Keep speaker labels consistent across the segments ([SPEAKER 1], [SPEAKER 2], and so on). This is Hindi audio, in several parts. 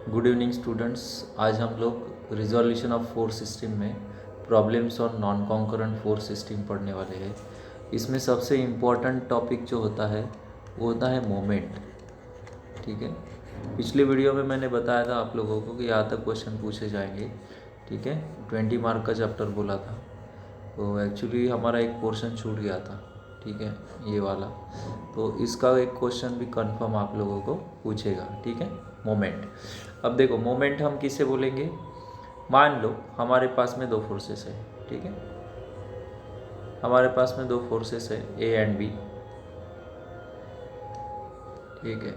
[SPEAKER 1] Good evening students. आज हम लोग रिजोल्यूशन ऑफ फोर्स सिस्टम में problems on non concurrent force system पढ़ने वाले हैं। इसमें सबसे इम्पोर्टेंट टॉपिक जो होता है वो होता है मोमेंट। ठीक है, पिछले वीडियो में मैंने बताया था आप लोगों को कि यहाँ तक क्वेश्चन पूछे जाएंगे। ठीक है, 20 मार्क का चैप्टर बोला था, तो एक्चुअली हमारा एक पोर्शन छूट गया था। ठीक है, ये वाला, तो इसका एक क्वेश्चन भी कंफर्म आप लोगों को पूछेगा। ठीक है, मोमेंट। अब देखो, मोमेंट हम किसे बोलेंगे। मान लो हमारे पास में दो फोर्सेस है। ठीक है, हमारे पास में दो फोर्सेस है, ए एंड बी। ठीक है,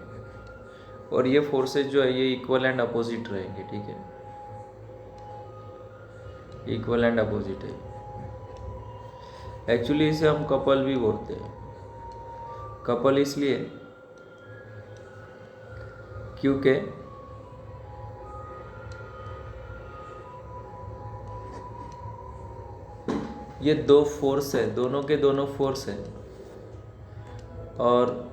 [SPEAKER 1] और ये फोर्सेस जो है ये इक्वल एंड अपोजिट रहेंगे। ठीक है, इक्वल एंड अपोजिट है। एक्चुअली इसे हम कपल भी बोलते हैं। कपल इसलिए क्योंकि ये दो फोर्स है, दोनों के दोनों फोर्स है और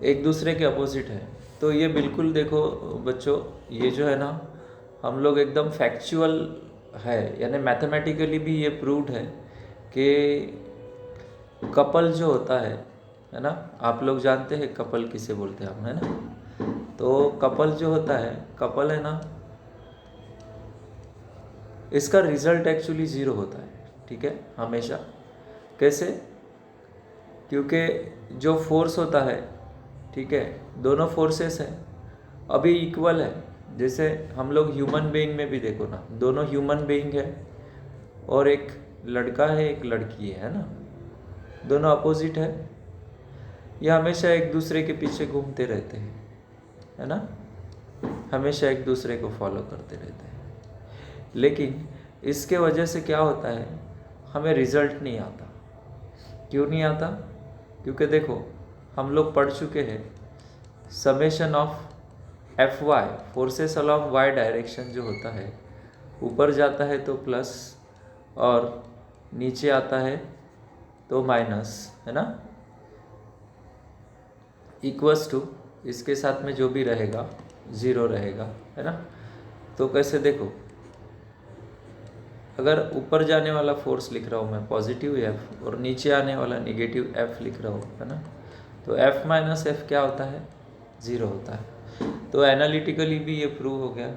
[SPEAKER 1] एक दूसरे के अपोजिट है। तो ये बिल्कुल देखो बच्चों, ये जो है ना, हम लोग एकदम फैक्चुअल है, यानी मैथमेटिकली भी ये प्रूव्ड है कि कपल जो होता है ना, आप लोग जानते हैं कपल किसे बोलते हैं हम, है ना। तो कपल जो होता है, कपल है ना, इसका रिजल्ट एक्चुअली ज़ीरो होता है। ठीक है, हमेशा। कैसे? क्योंकि जो फोर्स होता है, ठीक है, दोनों फोर्सेस हैं अभी इक्वल है। जैसे हम लोग ह्यूमन बीइंग में भी देखो ना, दोनों ह्यूमन बीइंग है और एक लड़का है एक लड़की है ना, दोनों अपोजिट है। ये हमेशा एक दूसरे के पीछे घूमते रहते हैं, है ना, हमेशा एक दूसरे को फॉलो करते रहते हैं। लेकिन इसके वजह से क्या होता है, हमें रिजल्ट नहीं आता। क्यों नहीं आता? क्योंकि देखो, हम लोग पढ़ चुके हैं summation of F Y, forces along Y direction जो होता है, ऊपर जाता है तो प्लस और नीचे आता है तो माइनस, है ना, इक्वल्स टू, इसके साथ में जो भी रहेगा ज़ीरो रहेगा, है ना। तो कैसे देखो, अगर ऊपर जाने वाला फोर्स लिख रहा हूँ मैं पॉजिटिव एफ और नीचे आने वाला निगेटिव एफ लिख रहा हूँ, है ना, तो एफ माइनस एफ क्या होता है? ज़ीरो होता है। तो एनालिटिकली भी ये प्रूव हो गया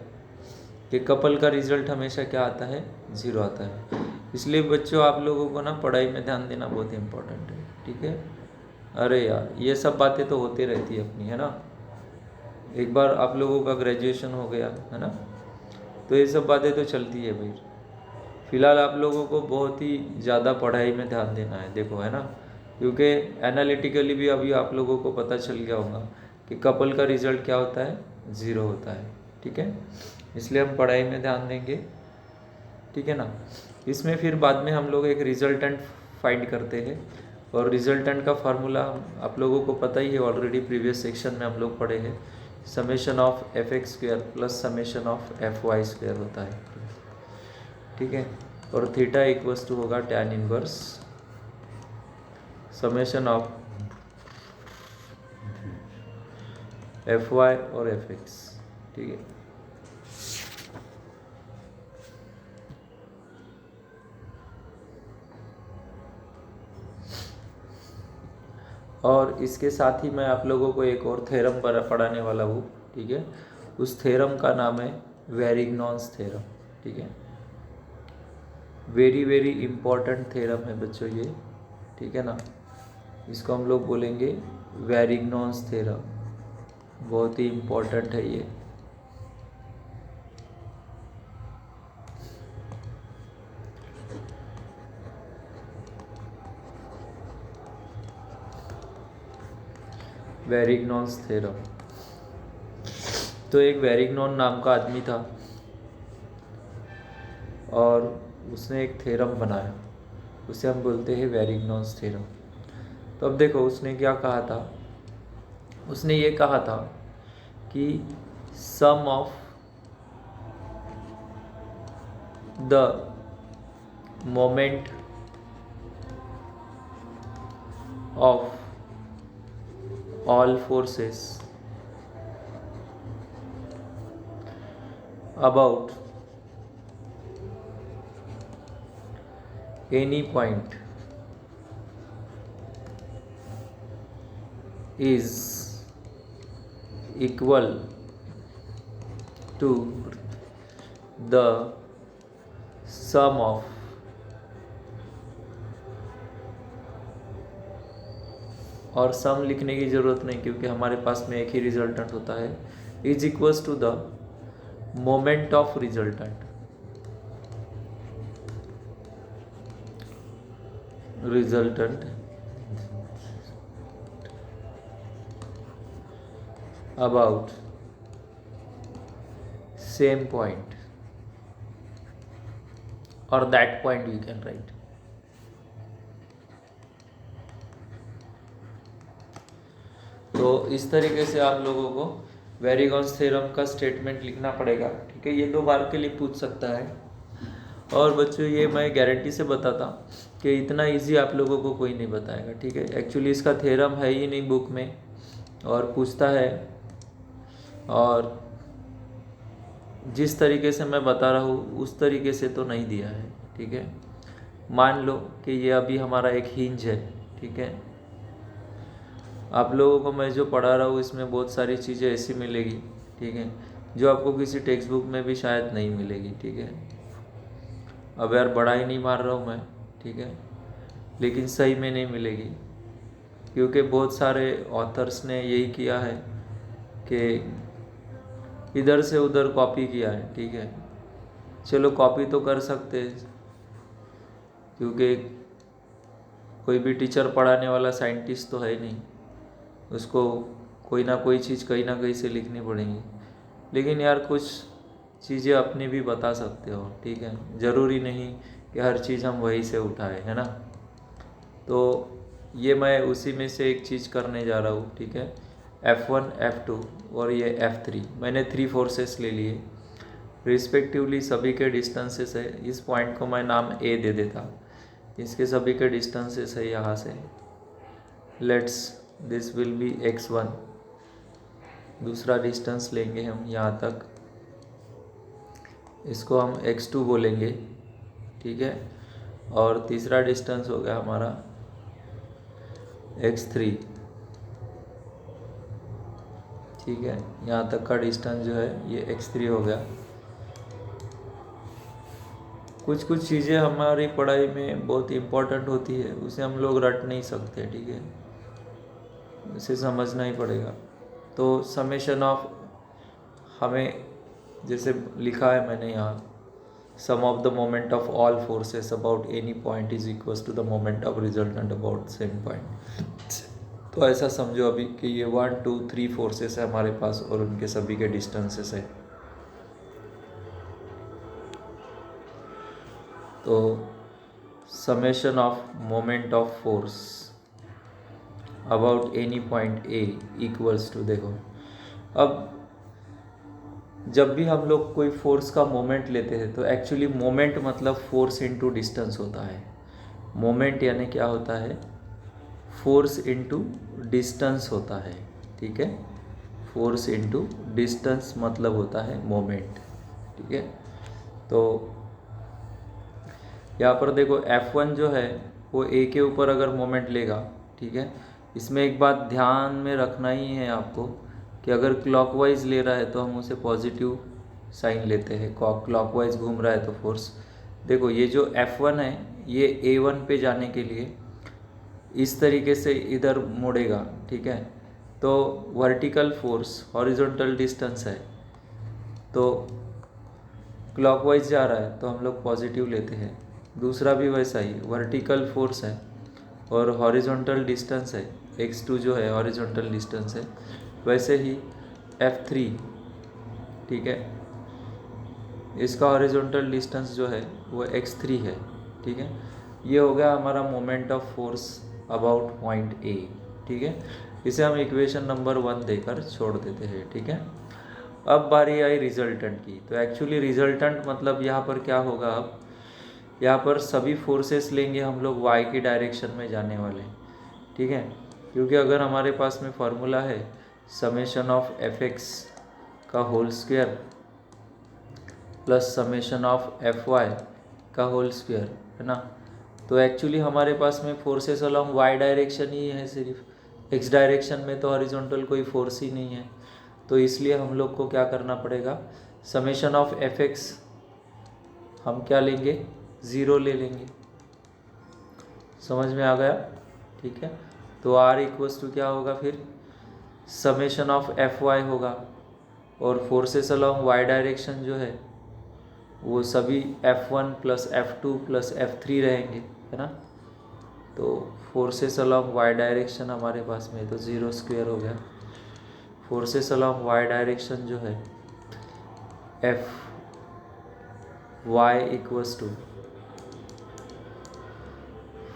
[SPEAKER 1] कि कपल का रिजल्ट हमेशा क्या आता है? ज़ीरो आता है। इसलिए बच्चों आप लोगों को ना पढ़ाई में ध्यान देना बहुत इम्पोर्टेंट है। ठीक है, अरे यार ये सब बातें तो होती रहती है अपनी, है ना। एक बार आप लोगों का ग्रेजुएशन हो गया, है ना, तो ये सब बातें तो चलती है भाई। फिलहाल आप लोगों को बहुत ही ज़्यादा पढ़ाई में ध्यान देना है, देखो, है ना, क्योंकि एनालिटिकली भी अभी आप लोगों को पता चल गया होगा कि कपल का रिजल्ट क्या होता है? ज़ीरो होता है। ठीक है, इसलिए हम पढ़ाई में ध्यान देंगे। ठीक है ना। इसमें फिर बाद में हम लोग एक रिजल्टेंट फाइंड करते हैं और रिजल्टेंट का फार्मूला आप लोगों को पता ही है, ऑलरेडी प्रीवियस सेक्शन में हम लोग पढ़े हैं। Summation of F X square plus summation of F Y square होता है। ठीक है, और थीटा इक्वल्स टू होगा tan inverse summation of F Y और एफ एक्स। ठीक है, और इसके साथ ही मैं आप लोगों को एक और थ्योरम पढ़ाने वाला हूँ। ठीक है, उस थ्योरम का नाम है वेरिग्नॉन्स थ्योरम। ठीक है, वेरी वेरी इम्पॉर्टेंट थ्योरम है बच्चों ये। ठीक है ना, इसको हम लोग बोलेंगे वेरिग्नॉन्स थ्योरम, बहुत ही इम्पॉर्टेंट है ये। वेरिग्नॉन्स थ्योरम। तो एक वेरिग्नॉन नाम का आदमी था और उसने एक थ्योरम बनाया, उसे हम बोलते हैं वेरिग्नॉन्स थ्योरम। तो अब देखो उसने क्या कहा था, उसने ये कहा था कि sum of the moment of all forces about any point is equal to the sum of और सम लिखने की ज़रूरत नहीं क्योंकि हमारे पास में एक ही रिजल्टेंट होता है, is equals to the moment of resultant about same point or that point we can write. तो इस तरीके से आप लोगों को वेरिगॉन्स थ्योरम का स्टेटमेंट लिखना पड़ेगा, ठीक है। ये 2 बार के लिए पूछ सकता है। और बच्चों ये मैं गारंटी से बताता कि इतना इजी आप लोगों को कोई नहीं बताएगा, ठीक है। एक्चुअली इसका थ्योरम है ही नहीं बुक में और पूछता है, और जिस तरीके से मैं बता रहा हूँ उस तरीके से तो नहीं दिया है, ठीक है। मान लो कि ये अभी हमारा एक हिंज है, ठीक है। आप लोगों को मैं जो पढ़ा रहा हूँ इसमें बहुत सारी चीज़ें ऐसी मिलेगी, ठीक है, जो आपको किसी टेक्स्ट बुक में भी शायद नहीं मिलेगी, ठीक है। अब यार बड़ा ही नहीं मार रहा हूँ मैं, ठीक है, लेकिन सही में नहीं मिलेगी क्योंकि बहुत सारे ऑथर्स ने यही किया है कि इधर से उधर कॉपी किया है, ठीक है। चलो कॉपी तो कर सकते हैं क्योंकि कोई भी टीचर पढ़ाने वाला साइंटिस्ट तो है नहीं, उसको कोई ना कोई चीज़ कहीं ना कहीं से लिखनी पड़ेगी। लेकिन यार कुछ चीज़ें अपनी भी बता सकते हो, ठीक है। ज़रूरी नहीं कि हर चीज़ हम वहीं से उठाए, है ना। तो ये मैं उसी में से एक चीज़ करने जा रहा हूँ, ठीक है। F1 F2 और ये F3 मैंने 3 फोर्सेस ले लिए रिस्पेक्टिवली, सभी के डिस्टेंसेस है। इस पॉइंट को मैं नाम A दे देता, इसके सभी के डिस्टेंसेस है यहाँ से। Let's this will be x1, दूसरा डिस्टेंस लेंगे हम यहाँ तक, इसको हम x2 बोलेंगे, ठीक है। और तीसरा डिस्टेंस हो गया हमारा x3, ठीक है। यहाँ तक का डिस्टेंस जो है ये x3 हो गया। कुछ कुछ चीज़ें हमारी पढ़ाई में बहुत इम्पोर्टेंट होती है, उसे हम लोग रट नहीं सकते, ठीक है, उसे समझना ही पड़ेगा। तो समेशन ऑफ, हमें जैसे लिखा है मैंने यहाँ, sum of the moment of all forces about any point is equals to the moment of resultant about same point. तो ऐसा समझो अभी कि ये 1 2 3 फोर्सेस है हमारे पास और उनके सभी के डिस्टेंसेस है। तो summation of moment of force about any point A equals to, देखो अब जब भी हम लोग कोई फोर्स का मोमेंट लेते हैं तो एक्चुअली मोमेंट मतलब फोर्स इनटू डिस्टेंस होता है। मोमेंट यानी क्या होता है, फोर्स इनटू डिस्टेंस होता है, ठीक है। फोर्स इनटू डिस्टेंस मतलब होता है मोमेंट, ठीक है। तो यहाँ पर देखो F1 जो है वो A के ऊपर अगर मोमेंट लेगा, ठीक है। इसमें एक बात ध्यान में रखना ही है आपको कि अगर क्लॉकवाइज ले रहा है तो हम उसे पॉजिटिव साइन लेते हैं, क्लॉकवाइज घूम रहा है तो फोर्स। देखो ये जो F1 है ये A1 पे जाने के लिए इस तरीके से इधर मुड़ेगा, ठीक है। तो वर्टिकल फोर्स हॉरिजॉन्टल डिस्टेंस है, तो क्लॉकवाइज जा रहा है तो हम लोग पॉजिटिव लेते हैं। दूसरा भी वैसा ही, वर्टिकल फोर्स है और हॉरिजॉन्टल डिस्टेंस है, x2 जो है हॉरिजॉन्टल डिस्टेंस है। वैसे ही F3, ठीक है, इसका हॉरिजॉन्टल डिस्टेंस जो है वो x3 है, ठीक है। ये हो गया हमारा moment of force about point A, ठीक है। इसे हम इक्वेशन नंबर 1 देकर छोड़ देते हैं, ठीक है। अब बारी आई रिजल्टेंट की। तो एक्चुअली रिजल्टेंट मतलब यहाँ पर क्या होगा, अब यहाँ पर सभी फोर्सेस लेंगे हम लोग y की डायरेक्शन में जाने वाले, ठीक है। क्योंकि अगर हमारे पास में फॉर्मूला है समेशन ऑफ fx का whole square plus summation of F Y का होल स्क्वायर, है ना। तो एक्चुअली हमारे पास में फोर्सेस अलॉन्ग वाई डायरेक्शन ही है, सिर्फ एक्स डायरेक्शन में तो हॉरिजॉन्टल कोई फोर्स ही नहीं है। तो इसलिए हम लोग को क्या करना पड़ेगा, समेशन ऑफ एफ एक्स हम क्या लेंगे, ज़ीरो ले लेंगे। समझ में आ गया, ठीक है। तो आर इक्वल्स टू क्या होगा फिर, समेशन ऑफ एफ वाई होगा, और फोर्सेस अलॉन्ग वाई डायरेक्शन जो है वो सभी F1 plus F2 plus F3 रहेंगे, है ना। तो फोर्सेस अलॉन्ग वाई डायरेक्शन हमारे पास में तो ज़ीरो स्क्वायर हो गया। फोर्सेस अलॉन्ग वाई डायरेक्शन जो है F Y equals to,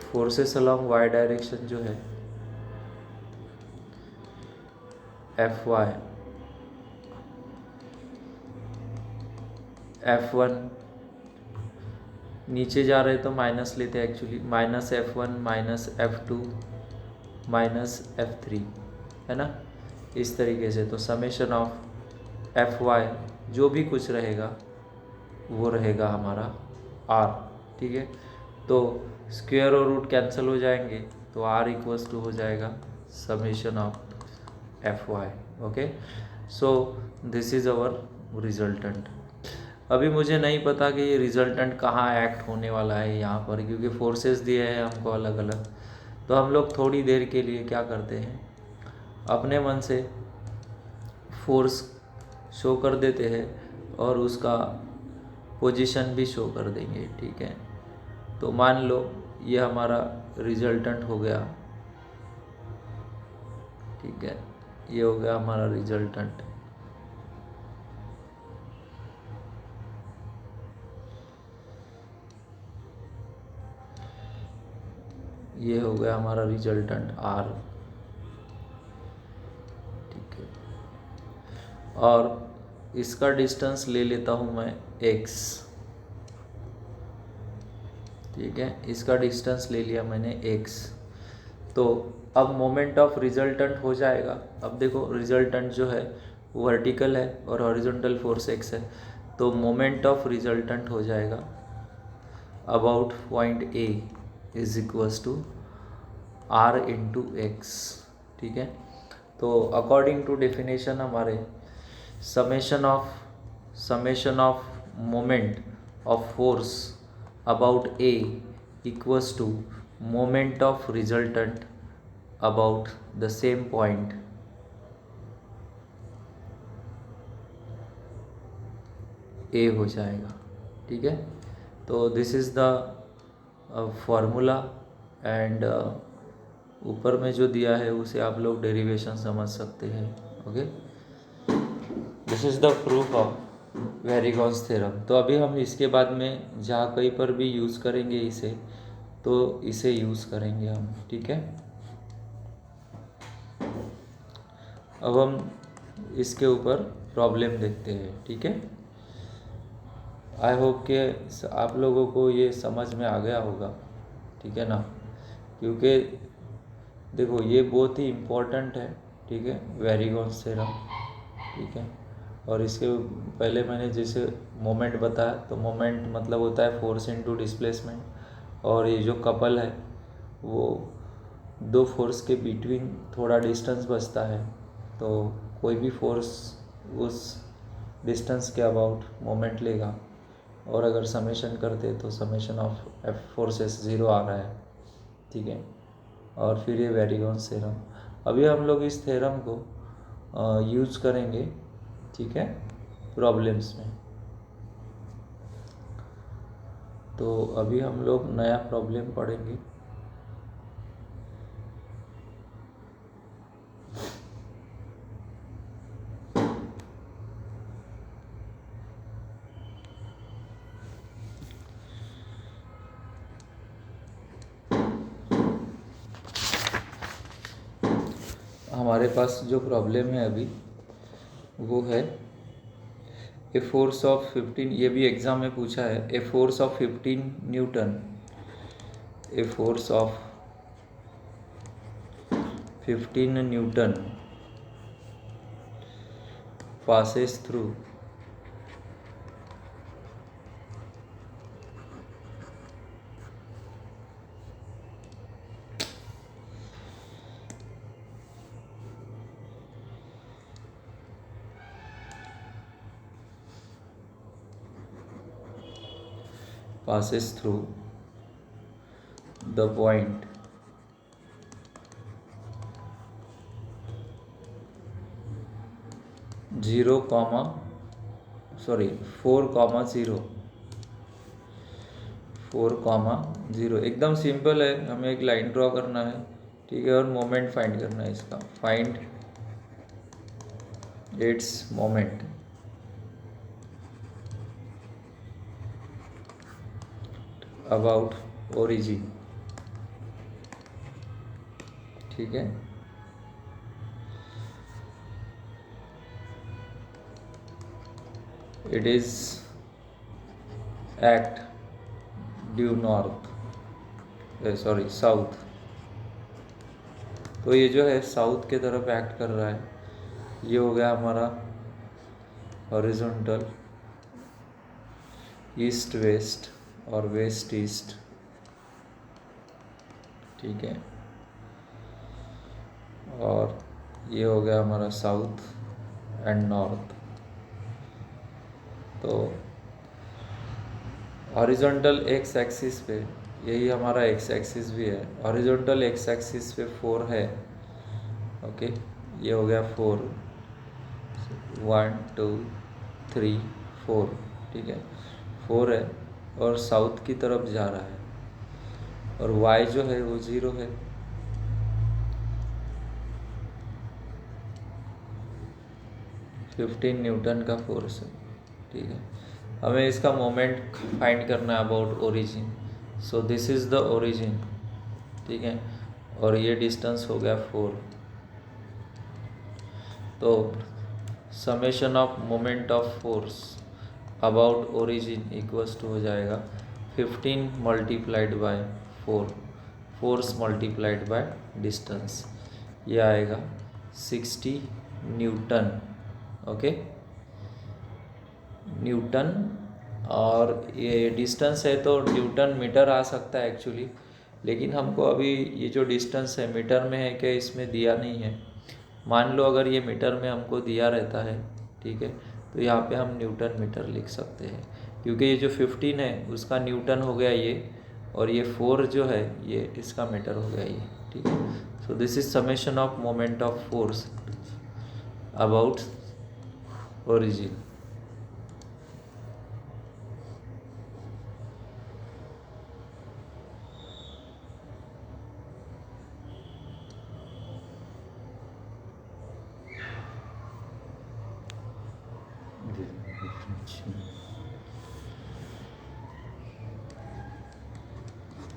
[SPEAKER 1] forces along Y direction जो है एफ वाई F1 नीचे जा रहे तो माइनस लेते हैं actually, minus F1 minus F2 minus F3, है ना। इस तरीके से तो समेशन ऑफ एफ वाई जो भी कुछ रहेगा वो रहेगा हमारा R, ठीक है। तो स्क्वायर और रूट कैंसिल हो जाएंगे, तो R इक्वल्स टू हो जाएगा summation of F Y. Okay, so this is our resultant. अभी मुझे नहीं पता कि ये रिजल्टेंट कहाँ एक्ट होने वाला है यहाँ पर, क्योंकि फोर्सेस दिए हैं हमको अलग अलग। तो हम लोग थोड़ी देर के लिए क्या करते हैं, अपने मन से फोर्स शो कर देते हैं और उसका पोजीशन भी शो कर देंगे, ठीक है। तो मान लो ये हमारा रिजल्टेंट हो गया, ठीक है, ये हो गया हमारा रिजल्टेंट। ये हो गया हमारा रिजल्टेंट R, ठीक है। और इसका डिस्टेंस ले लेता हूँ मैं x, ठीक है, इसका डिस्टेंस ले लिया मैंने x। तो अब मोमेंट ऑफ रिजल्टेंट हो जाएगा। अब देखो रिजल्टेंट जो है वर्टिकल है और हॉरिजॉन्टल फोर्स x है, तो मोमेंट ऑफ रिजल्टेंट हो जाएगा about point A is equals to R into X, ठीक है। तो अकॉर्डिंग टू डेफिनेशन हमारे summation of moment of force about A equals to moment of resultant about the same point A हो जाएगा, ठीक है। तो this is the formula and ऊपर में जो दिया है उसे आप लोग डेरिवेशन समझ सकते हैं। Okay, this is the proof of Varignon's theorem. तो अभी हम इसके बाद में जहाँ कहीं पर भी यूज़ करेंगे इसे, तो इसे यूज़ करेंगे हम, ठीक है। अब हम इसके ऊपर प्रॉब्लम देखते हैं, ठीक है। आई होप कि आप लोगों को ये समझ में आ गया होगा, ठीक है ना, क्योंकि देखो ये बहुत ही इम्पोर्टेंट है, ठीक है, वेरिगॉन्स थ्योरम, ठीक है। और इसके पहले मैंने जैसे मोमेंट बताया, तो मोमेंट मतलब होता है फोर्स इनटू डिस्प्लेसमेंट, और ये जो कपल है वो दो फोर्स के बिटवीन थोड़ा डिस्टेंस बचता है, तो कोई भी फोर्स उस डिस्टेंस के अबाउट मोमेंट लेगा, और अगर समेशन करते तो summation of F forces zero आ रहा है, ठीक है। और फिर ये वेरिगॉन्स थ्योरम, अभी हम लोग इस थ्योरम को यूज करेंगे, ठीक है, प्रॉब्लम्स में। तो अभी हम लोग नया प्रॉब्लम पढ़ेंगे। हमारे पास जो प्रॉब्लम है अभी वो है ए फोर्स ऑफ 15, ये भी एग्ज़ाम में पूछा है, a force of 15 Newton, a force of 15 Newton passes through passes through the point 4,0 4,0 एकदम सिंपल है, हमें एक लाइन ड्रॉ करना है, ठीक है, और मोमेंट फाइंड करना है इसका। Find its moment about origin, ठीक है। It is act due north, sorry south, तो ये जो है साउथ के तरफ एक्ट कर रहा है। ये हो गया हमारा हॉरिजॉन्टल ईस्ट वेस्ट और वेस्ट ईस्ट, ठीक है। और ये हो गया हमारा साउथ एंड नॉर्थ। तो हॉरिजॉन्टल एक्स एक्सिस पे, यही हमारा एक्स एक्सिस भी है, हॉरिजॉन्टल एक्स एक्सिस पे 4 है, ओके। ये हो गया 4, 1 2 3 4, ठीक है, 4 है और साउथ की तरफ जा रहा है, और y जो है वो 0 है। न्यूटन का फोर्स है, ठीक है। हमें इसका मोमेंट फाइंड करना है about origin. So this is the origin, ठीक है, और ये डिस्टेंस हो गया 4। तो summation of moment of force about origin equals to हो जाएगा 15 multiplied by 4, force multiplied by distance, ये आएगा 60 न्यूटन, ओके, न्यूटन। और ये डिस्टेंस है तो न्यूटन मीटर आ सकता है एक्चुअली, लेकिन हमको अभी ये जो डिस्टेंस है मीटर में है कि इसमें दिया नहीं है। मान लो अगर ये मीटर में हमको दिया रहता है, ठीक है, तो यहाँ पे हम न्यूटन मीटर लिख सकते हैं, क्योंकि ये जो 15 है उसका न्यूटन हो गया ये, और ये 4 जो है ये इसका मीटर हो गया ये, ठीक है। सो this is summation of moment of force about origin.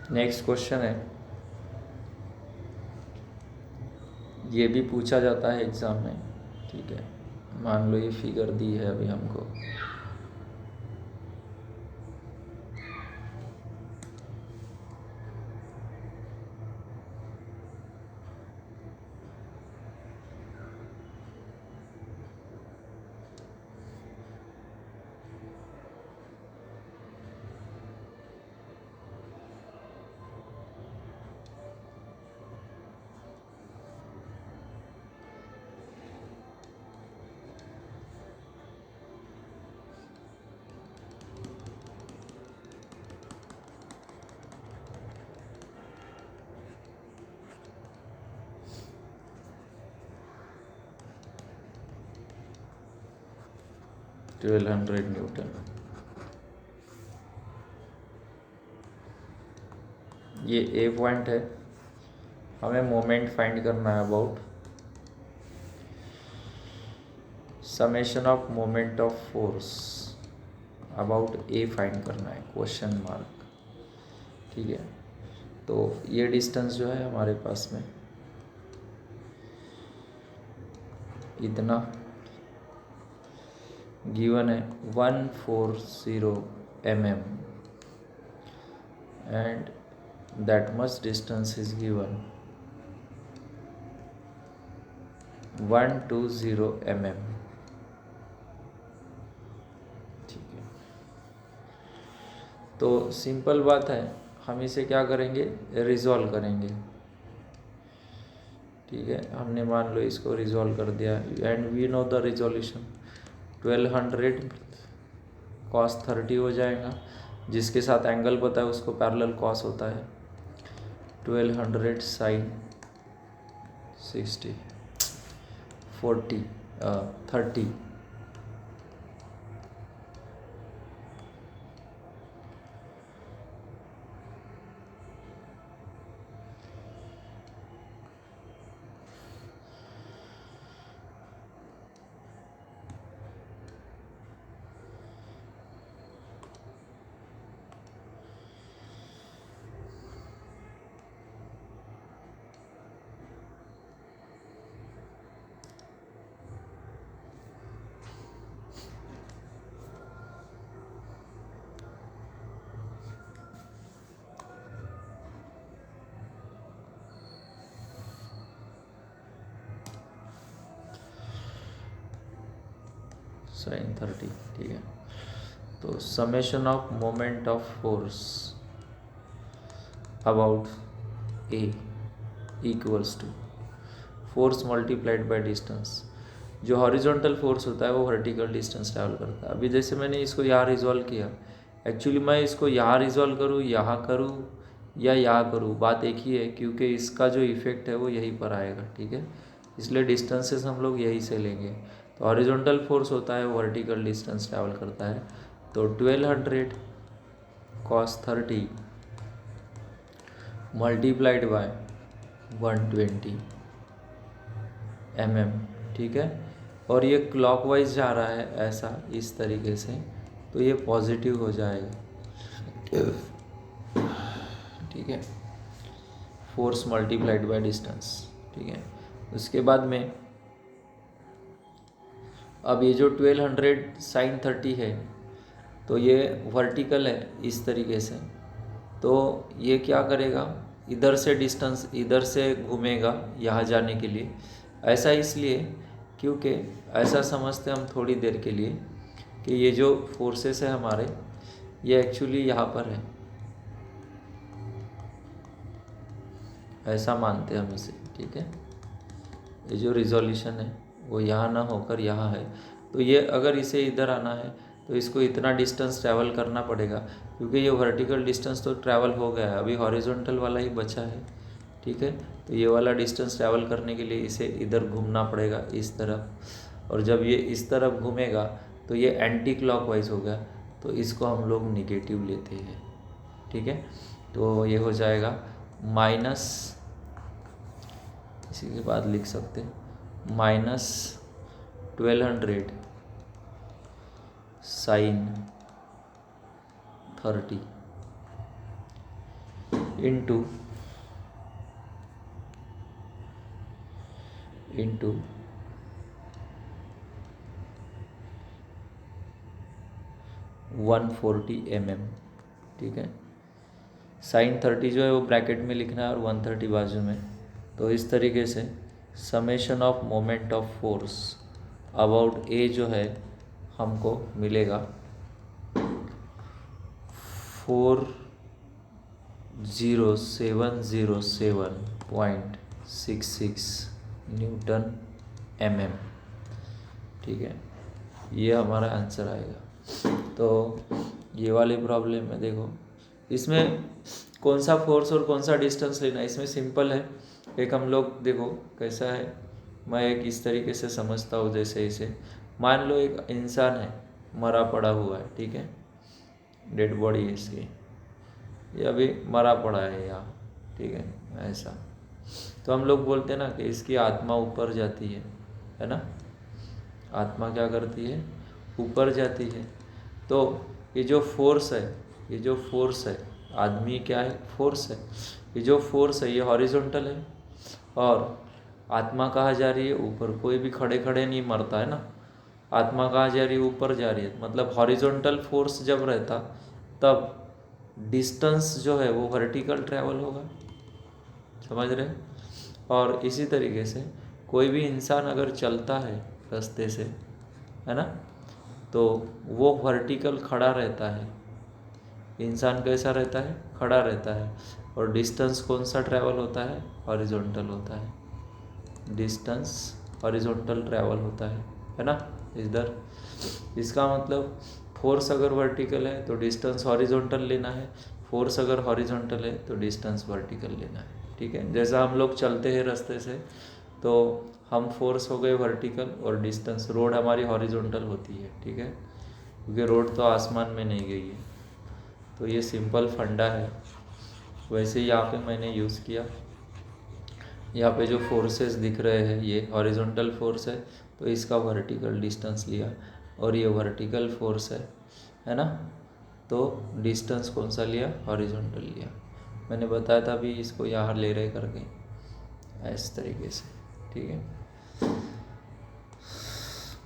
[SPEAKER 1] Next question है, ये भी पूछा जाता है एग्जाम में, ठीक है। मान लो ये फिगर दी है अभी हमको, तो 1200 न्यूटन। ये ए पॉइंट है, हमें मोमेंट फाइंड करना है about summation of moment of force about A find करना है, क्वेश्चन मार्क, ठीक है। तो ये डिस्टेंस जो है हमारे पास में इतना गिवन है 140 mm and that much distance is given 120 mm, ठीक है। तो सिंपल बात है, हम इसे क्या करेंगे, रिजॉल्व करेंगे, ठीक है। हमने मान लो इसको रिजॉल्व कर दिया and we know the resolution, 1200 cos 30 हो जाएगा, जिसके साथ एंगल पता है उसको पैरेलल कॉस होता है। 1200 साइन 60 40 30 साइन 30, ठीक है। तो summation of moment of force about A equals to force multiplied by distance. जो हॉरिजॉन्टल फोर्स होता है वो वर्टिकल डिस्टेंस ट्रैवल करता है। अभी जैसे मैंने इसको यहाँ रिजॉल्व किया, एक्चुअली मैं इसको यहाँ रिजॉल्व करूँ, यहाँ करूँ या यहाँ करूँ, बात एक ही है, क्योंकि इसका जो इफेक्ट है वो यहीं पर आएगा, ठीक है। इसलिए डिस्टेंसेस हम लोग यहीं से लेंगे। तो हॉरिजॉन्टल फोर्स होता है वर्टिकल डिस्टेंस ट्रैवल करता है। तो 1200 cos 30 मल्टीप्लाइड बाय 120 mm, ठीक है। और ये क्लॉकवाइज जा रहा है ऐसा, इस तरीके से, तो ये पॉजिटिव हो जाएगा, ठीक है। फोर्स मल्टीप्लाइड बाय डिस्टेंस, ठीक है। उसके बाद में अब ये जो 1200 साइन 30 है, तो ये वर्टिकल है इस तरीके से, तो ये क्या करेगा, इधर से डिस्टेंस इधर से घूमेगा यहाँ जाने के लिए। ऐसा इसलिए क्योंकि ऐसा समझते हम थोड़ी देर के लिए कि ये जो फोर्सेस है हमारे, ये एक्चुअली यहाँ पर है, ऐसा मानते हैं हम इसे, ठीक है। ये जो रिजोल्यूशन है वो यहाँ ना होकर यहाँ है, तो ये अगर इसे इधर आना है तो इसको इतना डिस्टेंस ट्रैवल करना पड़ेगा, क्योंकि ये वर्टिकल डिस्टेंस तो ट्रैवल हो गया है, अभी हॉरिजॉन्टल वाला ही बचा है, ठीक है। तो ये वाला डिस्टेंस ट्रैवल करने के लिए इसे इधर घूमना पड़ेगा इस तरफ, और जब ये इस तरफ घूमेगा तो ये एंटी क्लॉकवाइज होगा, तो इसको हम लोग निगेटिव लेते हैं, ठीक है। तो ये हो जाएगा माइनस, इसी के बाद लिख सकते हैं -1200 साइन 30 इंटू 140 mm, ठीक है। साइन 30 जो है वो ब्रैकेट में लिखना है और 130 बाजू में। तो इस तरीके से summation of moment of force about A जो है हमको मिलेगा 40707.66 न्यूटन mm, ठीक है। ये हमारा आंसर आएगा। तो ये वाली प्रॉब्लम में देखो, इसमें कौन सा फोर्स और कौन सा डिस्टेंस लेना है, इसमें सिंपल है। एक हम लोग देखो कैसा है, मैं एक इस तरीके से समझता हूँ, जैसे इसे मान लो एक इंसान है, मरा पड़ा हुआ है, ठीक है, डेड बॉडी है इसकी, ये अभी मरा पड़ा है यहाँ, ठीक है, ऐसा। तो हम लोग बोलते हैं ना कि इसकी आत्मा ऊपर जाती है ना, आत्मा क्या करती है, ऊपर जाती है। तो ये जो फोर्स है, ये जो फोर्स है, आदमी क्या है, फोर्स है, ये जो फोर्स है ये हॉरिजॉन्टल है, और आत्मा कहाँ जा रही है, ऊपर। कोई भी खड़े खड़े नहीं मरता है ना, आत्मा कहाँ जा रही है, ऊपर जा रही है। मतलब हॉरिजॉन्टल फोर्स जब रहता तब डिस्टेंस जो है वो वर्टिकल ट्रैवल होगा, समझ रहे। और इसी तरीके से कोई भी इंसान अगर चलता है रास्ते से, है ना, तो वो वर्टिकल खड़ा रहता है। इंसान कैसा रहता है, खड़ा रहता है। और डिस्टेंस कौन सा ट्रैवल होता है, हॉरिजॉन्टल होता है, डिस्टेंस हॉरिजॉन्टल ट्रैवल होता है ना, इधर। इसका मतलब फोर्स अगर वर्टिकल है तो डिस्टेंस हॉरिजॉन्टल लेना है, फोर्स अगर हॉरिजॉन्टल है तो डिस्टेंस वर्टिकल लेना है। ठीक है, जैसा हम लोग चलते हैं रास्ते से तो हम फोर्स हो गए वर्टिकल और डिस्टेंस, रोड हमारी हॉरिजॉन्टल होती है। ठीक है, क्योंकि रोड तो आसमान में नहीं गई है। तो ये सिंपल फंडा है। वैसे यहाँ पे मैंने यूज़ किया, यहाँ पे जो फोर्सेस दिख रहे हैं ये हॉरिजॉन्टल फोर्स है तो इसका वर्टिकल डिस्टेंस लिया, और ये वर्टिकल फोर्स है ना, तो डिस्टेंस कौन सा लिया, हॉरिजॉन्टल लिया। मैंने बताया था अभी इसको यहाँ ले रहे करके इस तरीके से। ठीक है,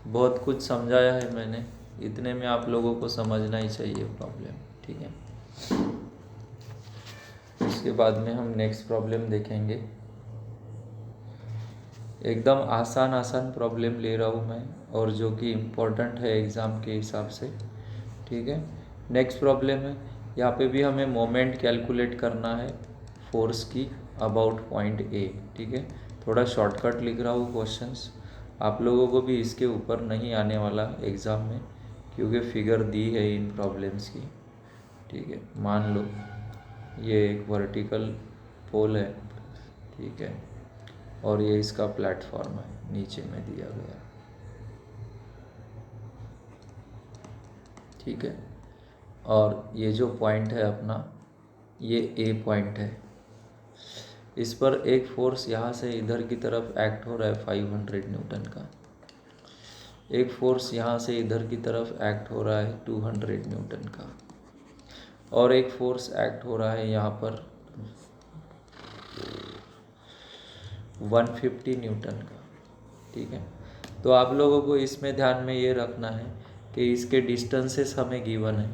[SPEAKER 1] बहुत कुछ समझाया है मैंने, इतने में आप लोगों को समझना ही चाहिए प्रॉब्लम। ठीक है, इसके बाद में हम नेक्स्ट प्रॉब्लम देखेंगे। एकदम आसान प्रॉब्लम ले रहा हूँ मैं, और जो कि इम्पोर्टेंट है एग्ज़ाम के हिसाब से। ठीक है, नेक्स्ट प्रॉब्लम है, यहाँ पे भी हमें मोमेंट कैलकुलेट करना है फोर्स की अबाउट पॉइंट ए। ठीक है, थोड़ा शॉर्टकट लिख रहा हूँ क्वेश्चंस, आप लोगों को भी इसके ऊपर नहीं आने वाला एग्ज़ाम में, क्योंकि फिगर दी है इन प्रॉब्लम्स की। ठीक है, मान लो ये एक वर्टिकल पोल है। ठीक है, और ये इसका प्लेटफॉर्म है, नीचे में दिया गया। ठीक है, और ये जो पॉइंट है अपना, ये ए पॉइंट है। इस पर एक फोर्स यहाँ से इधर की तरफ एक्ट हो रहा है 500 न्यूटन का, एक फोर्स यहाँ से इधर की तरफ एक्ट हो रहा है 200 न्यूटन का, और एक फोर्स एक्ट हो रहा है यहाँ पर 150 न्यूटन का। ठीक है, तो आप लोगों को इसमें ध्यान में ये रखना है कि इसके डिस्टेंसेस हमें गिवन है।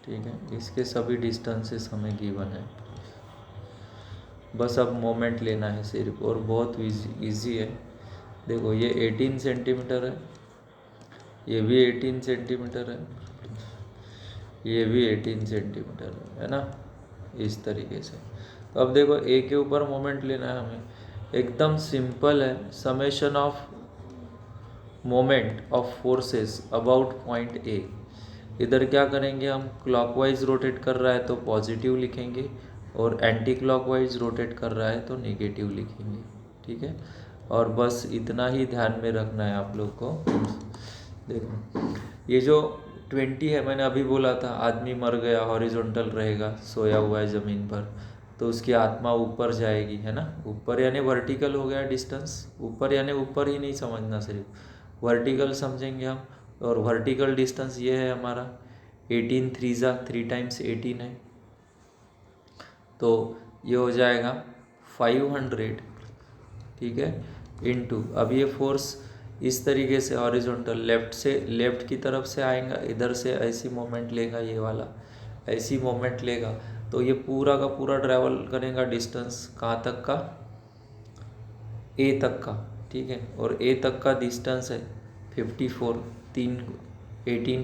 [SPEAKER 1] ठीक है, इसके सभी डिस्टेंसेस हमें गिवन है, बस अब मोमेंट लेना है सिर्फ, और बहुत इजी है। देखो ये 18 सेंटीमीटर है, ये भी 18 सेंटीमीटर है, ये भी 18 सेंटीमीटर है ना, इस तरीके से। तो अब देखो ए के ऊपर मोमेंट लेना है हमें, एकदम सिंपल है, summation of moment of forces about point A. इधर क्या करेंगे हम, क्लॉकवाइज रोटेट कर रहा है तो पॉजिटिव लिखेंगे, और एंटी क्लॉकवाइज रोटेट कर रहा है तो नेगेटिव लिखेंगे। ठीक है, और बस इतना ही ध्यान में रखना है आप लोग को। देखो ये जो 20 है, मैंने अभी बोला था आदमी मर गया, हॉरिजॉन्टल रहेगा, सोया हुआ है ज़मीन पर, तो उसकी आत्मा ऊपर जाएगी, है ना। ऊपर यानी वर्टिकल हो गया डिस्टेंस, ऊपर यानी ऊपर ही नहीं समझना, सिर्फ वर्टिकल समझेंगे हम। और वर्टिकल डिस्टेंस ये है हमारा 18, 3 टाइम्स 18 है, तो ये हो जाएगा 500। ठीक है, इनटू, अब ये फोर्स इस तरीके से हॉरिजॉन्टल लेफ्ट की तरफ से आएगा, इधर से ऐसी मोमेंट लेगा, ये वाला ऐसी मोमेंट लेगा, तो ये पूरा का पूरा ट्रैवल करेगा डिस्टेंस कहाँ तक का, ए तक का। ठीक है, और ए तक का डिस्टेंस है 54, 18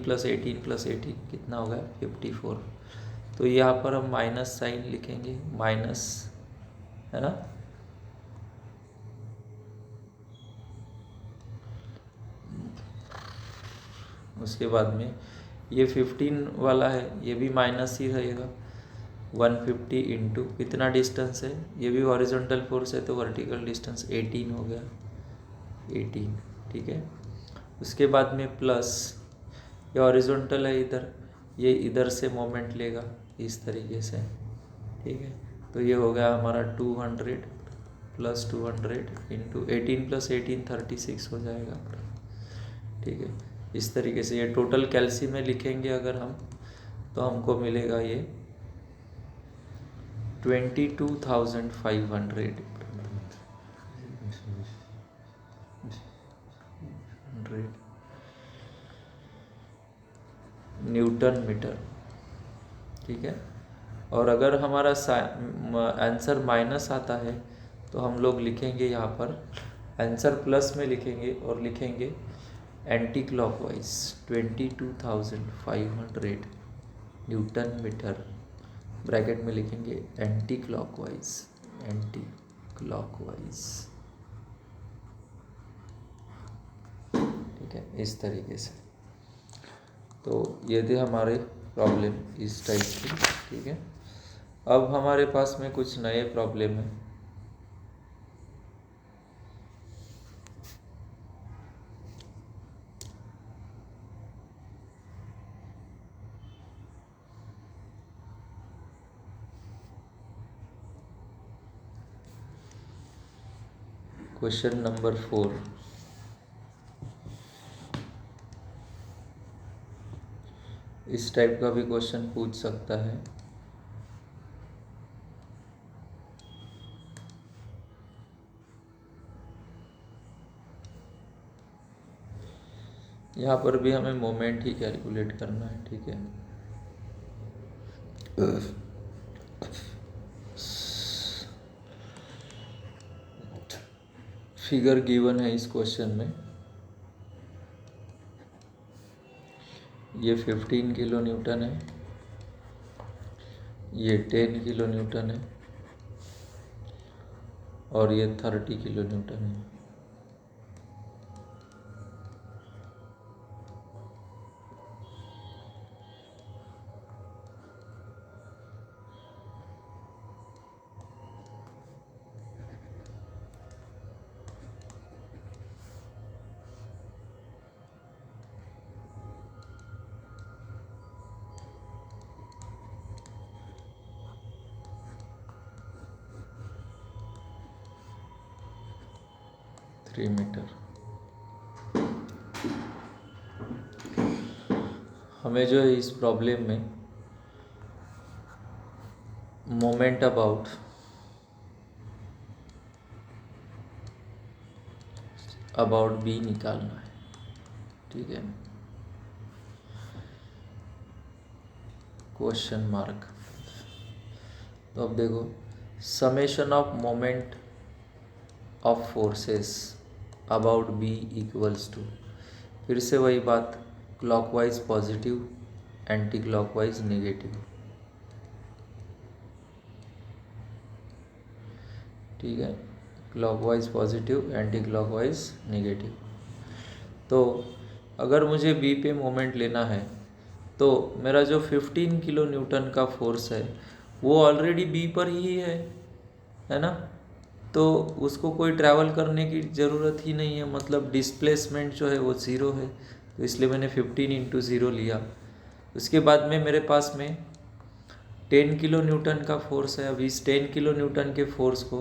[SPEAKER 1] + 18 + 18 कितना हो गया 54। तो यहाँ पर हम माइनस साइन लिखेंगे, माइनस, है ना। उसके बाद में ये 15 वाला है, ये भी माइनस ही रहेगा। 150 इंटू कितना डिस्टेंस है, ये भी हॉरिजॉन्टल फोर्स है तो वर्टिकल डिस्टेंस 18 हो गया, 18। ठीक है, उसके बाद में प्लस, ये हॉरिजॉन्टल है इधर, ये इधर से मोमेंट लेगा इस तरीके से। ठीक है, तो ये हो गया हमारा 200 + 200 इंटू 18 + 18 36 हो जाएगा। ठीक है, इस तरीके से ये टोटल कैल्सी में लिखेंगे अगर हम, तो हमको मिलेगा ये 22,500 न्यूटन मीटर। ठीक है, और अगर हमारा आंसर माइनस आता है तो हम लोग लिखेंगे यहाँ पर, आंसर प्लस में लिखेंगे और लिखेंगे anti clockwise 22,500 newton metre, bracket में लिखेंगे एंटी क्लॉकवाइज, एंटी क्लॉकवाइज। ठीक ठीक है, इस तरीके से। तो ये थे हमारे प्रॉब्लम इस टाइप के, ठीक है। अब हमारे पास में कुछ नए प्रॉब्लम है। क्वेश्चन नंबर 4, इस टाइप का भी क्वेश्चन पूछ सकता है। यहाँ पर भी हमें मोमेंट ही कैलकुलेट करना है, ठीक है। फिगर गिवन है इस क्वेश्चन में, ये 15 किलो न्यूटन है, ये 10 किलो न्यूटन है और ये 30 किलो न्यूटन है। मीटर। हमें जो है इस प्रॉब्लम में मोमेंट अबाउट बी निकालना है, ठीक है। Question mark. तो अब देखो, summation of moment of forces about B equals to, फिर से वही बात, clockwise positive, anti clockwise negative, ठीक है। Clockwise positive, anti clockwise negative. तो अगर मुझे बी पे मोमेंट लेना है तो मेरा जो 15 किलो न्यूटन का फोर्स है वो ऑलरेडी बी पर ही है ना। तो उसको कोई ट्रैवल करने की ज़रूरत ही नहीं है, मतलब डिस्प्लेसमेंट जो है वो ज़ीरो है। तो इसलिए मैंने 15 इंटू ज़ीरो लिया। उसके बाद में मेरे पास में 10 किलो न्यूटन का फोर्स है। अभी इस 10 किलो न्यूटन के फोर्स को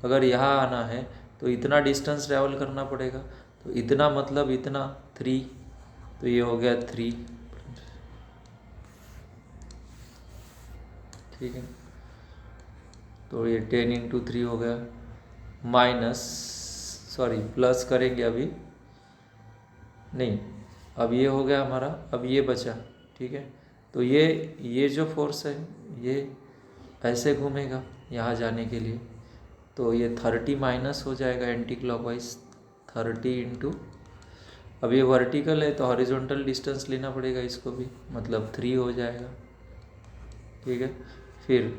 [SPEAKER 1] अगर यहाँ आना है तो इतना डिस्टेंस ट्रैवल करना पड़ेगा। तो इतना मतलब इतना 3, तो ये हो गया 3, ठीक है। तो ये 10 इंटू 3 हो गया, प्लस करेंगे अभी नहीं, अब ये हो गया हमारा, अब ये बचा, ठीक है। तो ये जो फोर्स है ये ऐसे घूमेगा यहाँ जाने के लिए, तो ये 30 माइनस हो जाएगा एंटी क्लॉकवाइज, 30 इंटू, अब ये वर्टिकल है तो हॉरिजॉन्टल डिस्टेंस लेना पड़ेगा इसको भी, मतलब 3 हो जाएगा, ठीक है। फिर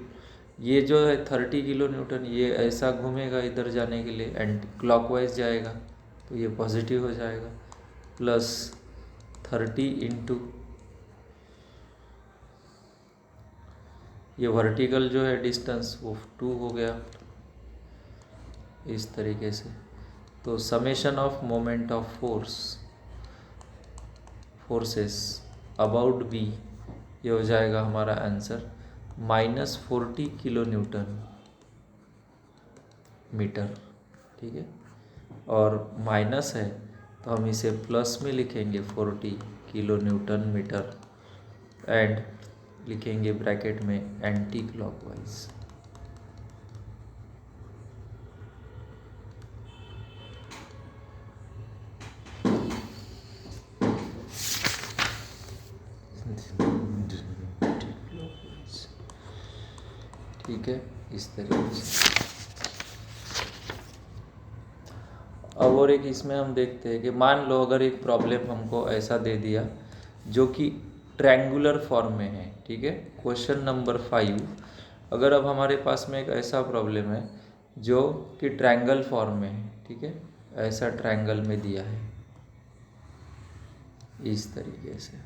[SPEAKER 1] ये जो है 30 किलो न्यूटन ये ऐसा घूमेगा इधर जाने के लिए, एंटी क्लॉकवाइज जाएगा तो ये पॉजिटिव हो जाएगा, प्लस 30 इंटू ये वर्टिकल जो है डिस्टेंस वो 2 हो गया, इस तरीके से। तो summation of moment of forces about B, ये हो जाएगा हमारा आंसर -40 किलो न्यूटन मीटर, ठीक है। और माइनस है तो हम इसे प्लस में लिखेंगे 40 किलो न्यूटन मीटर, एंड लिखेंगे ब्रैकेट में एंटी क्लॉकवाइज। ठीक है, इस तरीके से। अब और एक इसमें हम देखते हैं कि मान लो अगर एक प्रॉब्लम हमको ऐसा दे दिया जो कि ट्रायंगुलर फॉर्म में है, ठीक है। क्वेश्चन नंबर 5, अगर अब हमारे पास में एक ऐसा प्रॉब्लम है जो कि ट्रायंगल फॉर्म में है, ठीक है, ऐसा ट्रायंगल में दिया है, इस तरीके से,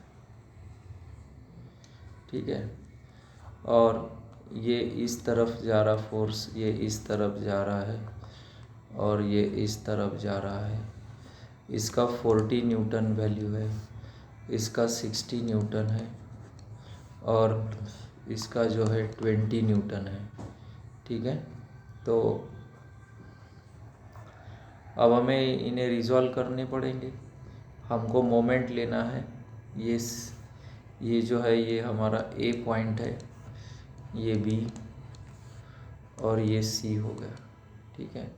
[SPEAKER 1] ठीक है। और ये इस तरफ जा रहा फोर्स, ये इस तरफ जा रहा है और ये इस तरफ जा रहा है। इसका 40 न्यूटन वैल्यू है, इसका 60 न्यूटन है और इसका जो है 20 न्यूटन है, ठीक है। तो अब हमें इन्हें रिजॉल्व करने पड़ेंगे। हमको मोमेंट लेना है। ये जो है ये हमारा ए पॉइंट है, ये बी और ये सी हो गया, ठीक है।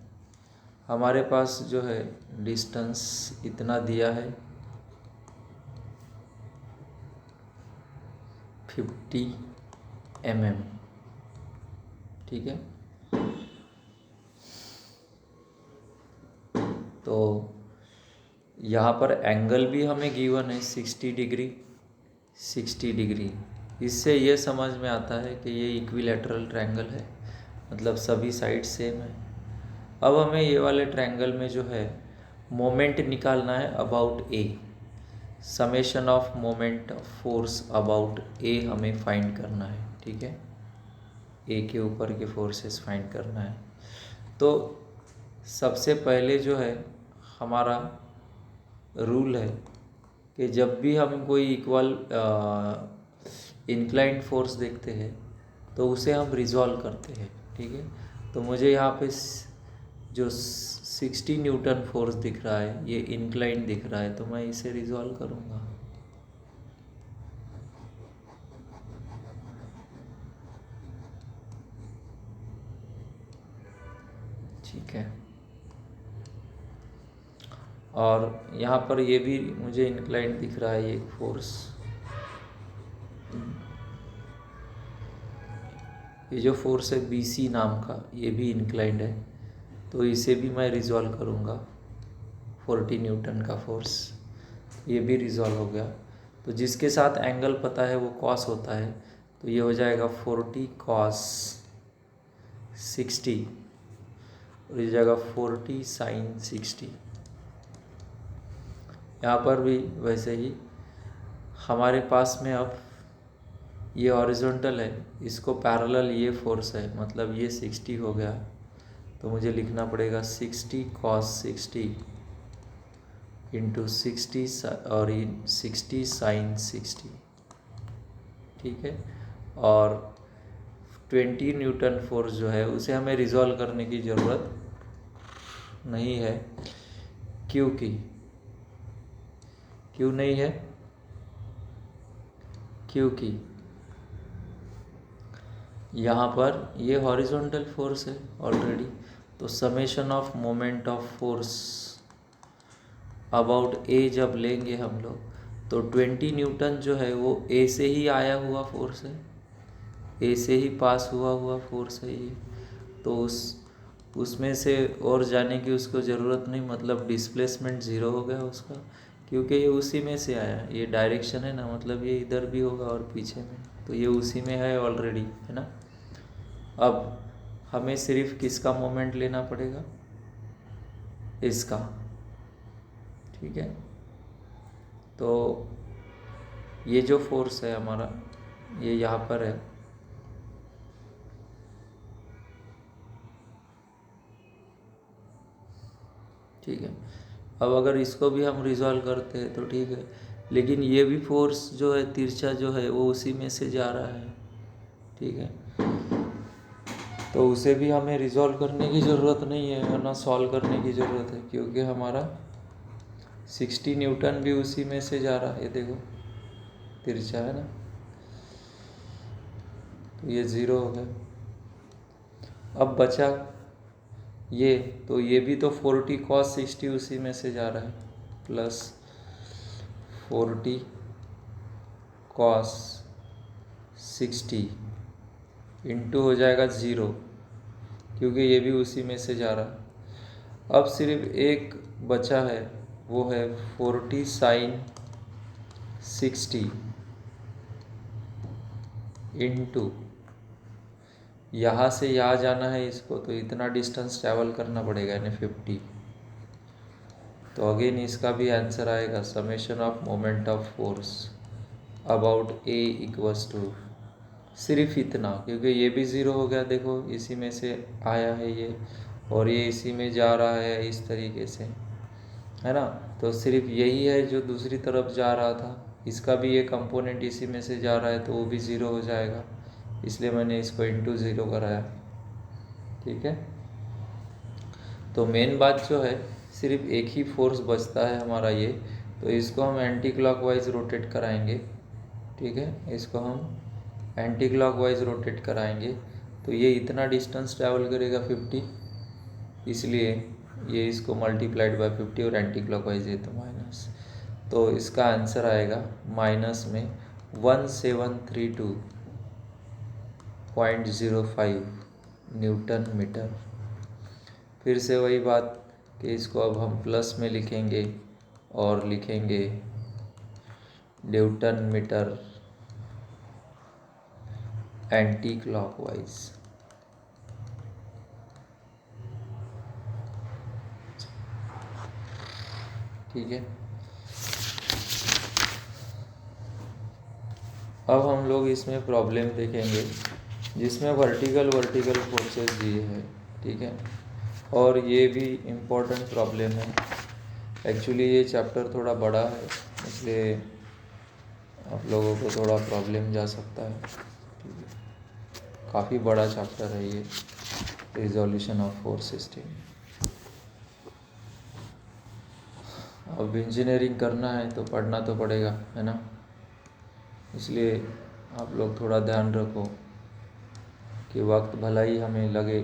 [SPEAKER 1] हमारे पास जो है डिस्टेंस इतना दिया है 50 mm, ठीक है। तो यहाँ पर एंगल भी हमें गिवन है 60 डिग्री, 60 डिग्री। इससे ये समझ में आता है कि ये इक्विलैटरल ट्रायंगल है, मतलब सभी साइड सेम है। अब हमें ये वाले ट्रायंगल में जो है मोमेंट निकालना है about A, summation of moment of force about A हमें फाइंड करना है, ठीक है। ए के ऊपर के फोर्सेस फाइंड करना है। तो सबसे पहले जो है हमारा रूल है कि जब भी हम कोई इक्वल इंक्लाइंड फोर्स देखते हैं तो उसे हम रिजॉल्व करते हैं, ठीक है। तो मुझे यहाँ पे जो 60 न्यूटन फोर्स दिख रहा है ये इंक्लाइंड दिख रहा है, तो मैं इसे रिजॉल्व करूँगा। ठीक है। और यहाँ पर ये भी मुझे इंक्लाइंड दिख रहा है, ये फोर्स, ये जो फोर्स है BC नाम का, ये भी इंक्लाइंड है, तो इसे भी मैं रिजॉल्व करूँगा। 40 न्यूटन का फोर्स, ये भी रिजॉल्व हो गया। तो जिसके साथ एंगल पता है वो कॉस होता है, तो ये हो जाएगा 40 cos 60 और इस जगह 40 sin 60। यहाँ पर भी वैसे ही हमारे पास में अब ये हॉरिजॉन्टल है, इसको पैरेलल ये फोर्स है, मतलब ये 60 हो गया, तो मुझे लिखना पड़ेगा 60 cos 60 इंटू 60 और 60 sin 60, ठीक है। और 20 न्यूटन फोर्स जो है उसे हमें रिजॉल्व करने की ज़रूरत नहीं है, क्योंकि क्यों नहीं है, क्योंकि यहाँ पर ये हॉरिजॉन्टल फोर्स है ऑलरेडी। तो summation of moment of force about A जब लेंगे हम लोग, तो 20 न्यूटन जो है वो ए से ही आया हुआ फोर्स है, ए से ही पास हुआ फोर्स है ये। तो उसमें से और जाने की उसको ज़रूरत नहीं, मतलब डिस्प्लेसमेंट ज़ीरो हो गया उसका, क्योंकि ये उसी में से आया। ये डायरेक्शन है ना, मतलब ये इधर भी होगा और पीछे में, तो ये उसी में है ऑलरेडी, है ना। अब हमें सिर्फ किसका मोमेंट लेना पड़ेगा, इसका, ठीक है। तो ये जो फोर्स है हमारा, ये यहाँ पर है, ठीक है। अब अगर इसको भी हम रिजॉल्व करते हैं तो ठीक है, लेकिन ये भी फोर्स जो है तिरछा जो है वो उसी में से जा रहा है, ठीक है। तो उसे भी हमें रिजॉल्व करने की ज़रूरत नहीं है, वरना सॉल्व करने की ज़रूरत है, क्योंकि हमारा 60 न्यूटन भी उसी में से जा रहा है, ये देखो तिरछा है ना, तो ये ज़ीरो हो गया। अब बचा ये, तो ये भी तो 40 cos 60 उसी में से जा रहा है, प्लस 40 cos 60 इंटू हो जाएगा 0, क्योंकि ये भी उसी में से जा रहा है। अब सिर्फ एक बचा है, वो है 40 sin 60 इंटू, यहाँ से यहाँ जाना है इसको, तो इतना डिस्टेंस ट्रैवल करना पड़ेगा, यानी 50, तो अगेन इसका भी आंसर आएगा summation of moment of force about A equals to सिर्फ इतना, क्योंकि ये भी ज़ीरो हो गया, देखो इसी में से आया है ये, और ये इसी में जा रहा है इस तरीके से, है ना। तो सिर्फ यही है जो दूसरी तरफ जा रहा था, इसका भी ये कंपोनेंट इसी में से जा रहा है, तो वो भी ज़ीरो हो जाएगा, इसलिए मैंने इसको इनटू ज़ीरो कराया। ठीक है, तो मेन बात जो है सिर्फ एक ही फोर्स बचता है हमारा ये, तो इसको हम एंटी क्लॉकवाइज रोटेट कराएंगे। ठीक है, इसको हम एंटी क्लॉकवाइज रोटेट कराएंगे, तो ये इतना डिस्टेंस ट्रैवल करेगा 50, इसलिए ये इसको मल्टीप्लाइड बाय 50 और एंटी क्लॉकवाइज है तो माइनस, तो इसका आंसर आएगा माइनस में 1732.05 न्यूटन मीटर। फिर से वही बात कि इसको अब हम प्लस में लिखेंगे और लिखेंगे न्यूटन मीटर एंटी क्लॉकवाइज। ठीक है, अब हम लोग इसमें प्रॉब्लम देखेंगे जिसमें वर्टिकल फोर्सेस दिए हैं। ठीक है, और ये भी इम्पोर्टेंट प्रॉब्लम है। एक्चुअली ये चैप्टर थोड़ा बड़ा है, इसलिए आप लोगों को थोड़ा प्रॉब्लम जा सकता है। ठीक है, काफ़ी बड़ा चैप्टर है ये, रिजोल्यूशन ऑफ फोर्स सिस्टम। अब इंजीनियरिंग करना है तो पढ़ना तो पड़ेगा, है ना, इसलिए आप लोग थोड़ा ध्यान रखो कि वक्त भला ही हमें लगे,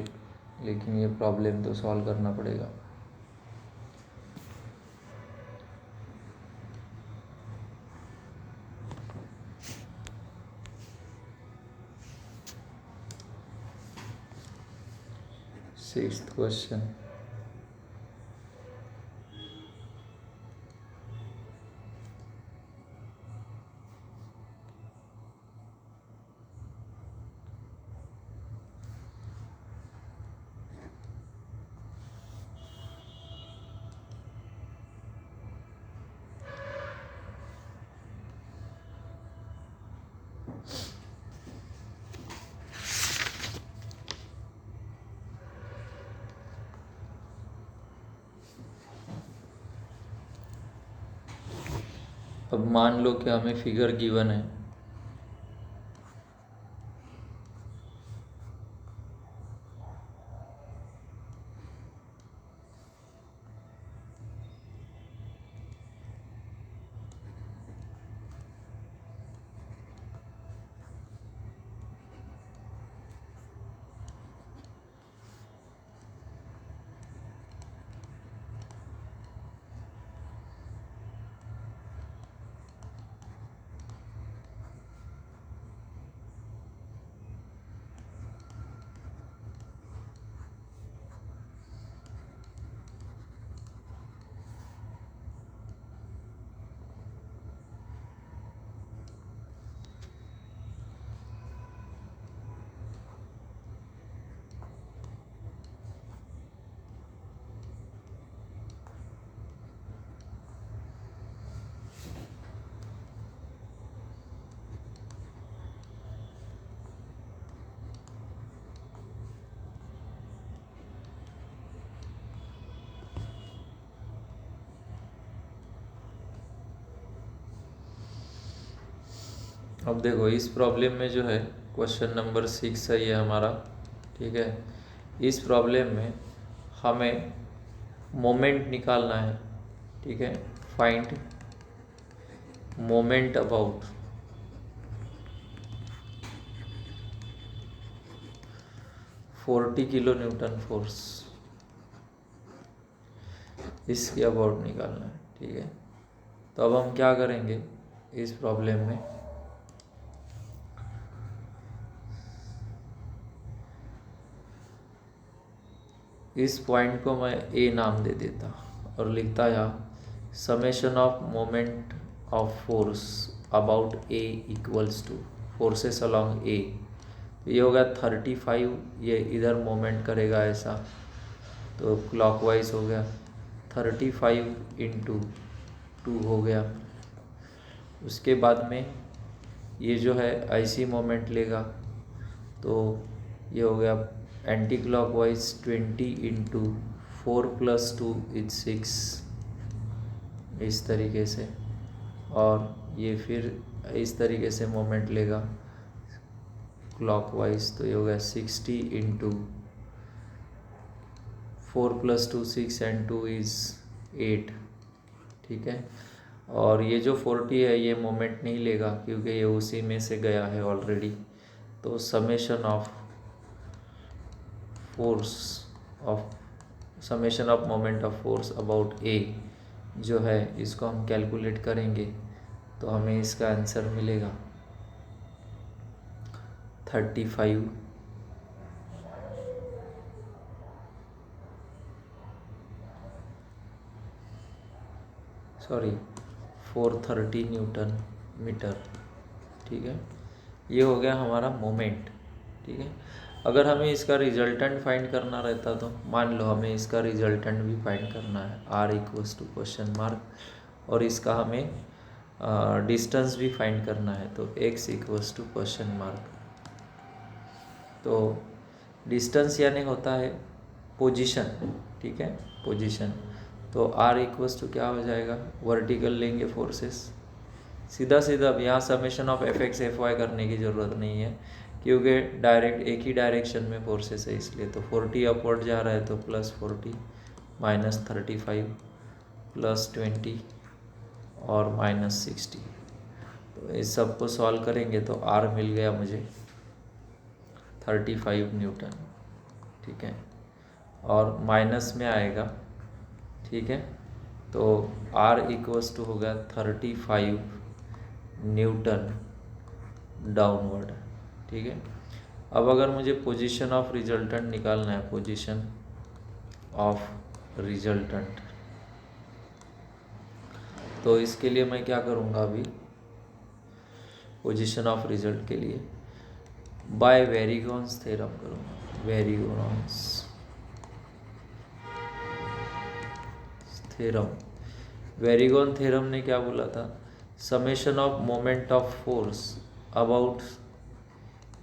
[SPEAKER 1] लेकिन ये प्रॉब्लम तो सॉल्व करना पड़ेगा। सिक्स्थ क्वेश्चन, अब मान लो कि हमें फिगर गिवन है, अब देखो इस प्रॉब्लम में जो है क्वेश्चन नंबर 6 है ये हमारा। ठीक है, इस प्रॉब्लम में हमें मोमेंट निकालना है। ठीक है, find moment about 40 kilo newton force, इसके अबाउट निकालना है। ठीक है, तो अब हम क्या करेंगे इस प्रॉब्लम में, इस पॉइंट को मैं ए नाम दे देता और लिखता यहाँ summation of moment of force about A equals to forces along ए। ये हो गया 35, ये इधर मोमेंट करेगा ऐसा, तो क्लॉकवाइज हो गया 35 इंटू 2 हो गया। उसके बाद में ये जो है ऐसी मोमेंट लेगा, तो ये हो गया एंटी क्लॉकवाइज 20 इंटू 4+2 इज 6, इस तरीके से। और ये फिर इस तरीके से मोमेंट लेगा क्लॉकवाइज, तो ये हो गया 60 इंटू 4+2 6 एंड 2 इज़ 8, ठीक है। और ये जो 40 है ये मोमेंट नहीं लेगा क्योंकि ये उसी में से गया है ऑलरेडी। तो summation of moment of force about A जो है इसको हम कैलकुलेट करेंगे, तो हमें इसका आंसर मिलेगा 430 न्यूटन मीटर, ठीक है। ये हो गया हमारा मोमेंट, ठीक है। अगर हमें इसका रिजल्टेंट फाइंड करना रहता तो मान लो हमें इसका रिजल्टेंट भी फाइंड करना है, r equals to question mark, और इसका हमें डिस्टेंस भी फाइंड करना है, तो x equals to question mark. तो डिस्टेंस यानी होता है पोजीशन, ठीक है, पोजीशन। तो r इक्वल्स टू क्या हो जाएगा, वर्टिकल लेंगे फोर्सेस, सीधा सीधा। अब यहाँ summation of F X F Y करने की ज़रूरत नहीं है क्योंकि डायरेक्ट एक ही डायरेक्शन में फोर्सेस है, इसलिए। तो 40 अपवर्ड जा रहा है तो +40 -35 +20 और -60। तो इस सब को सॉल्व करेंगे तो r मिल गया मुझे 35 न्यूटन, ठीक है। और माइनस में आएगा, ठीक है। तो r इक्वल्स टू होगा 35 न्यूटन डाउनवर्ड, ठीक है। अब अगर मुझे पोजीशन ऑफ रिजल्टेंट निकालना है, पोजीशन ऑफ रिजल्टेंट, तो इसके लिए मैं क्या करूँगा, अभी पोजीशन ऑफ रिजल्ट के लिए बाय वेरिगॉन्स थ्योरम करूँगा। वेरिगॉन्स थ्योरम, वेरिगॉन थ्योरम ने क्या बोला था, summation of moment of force about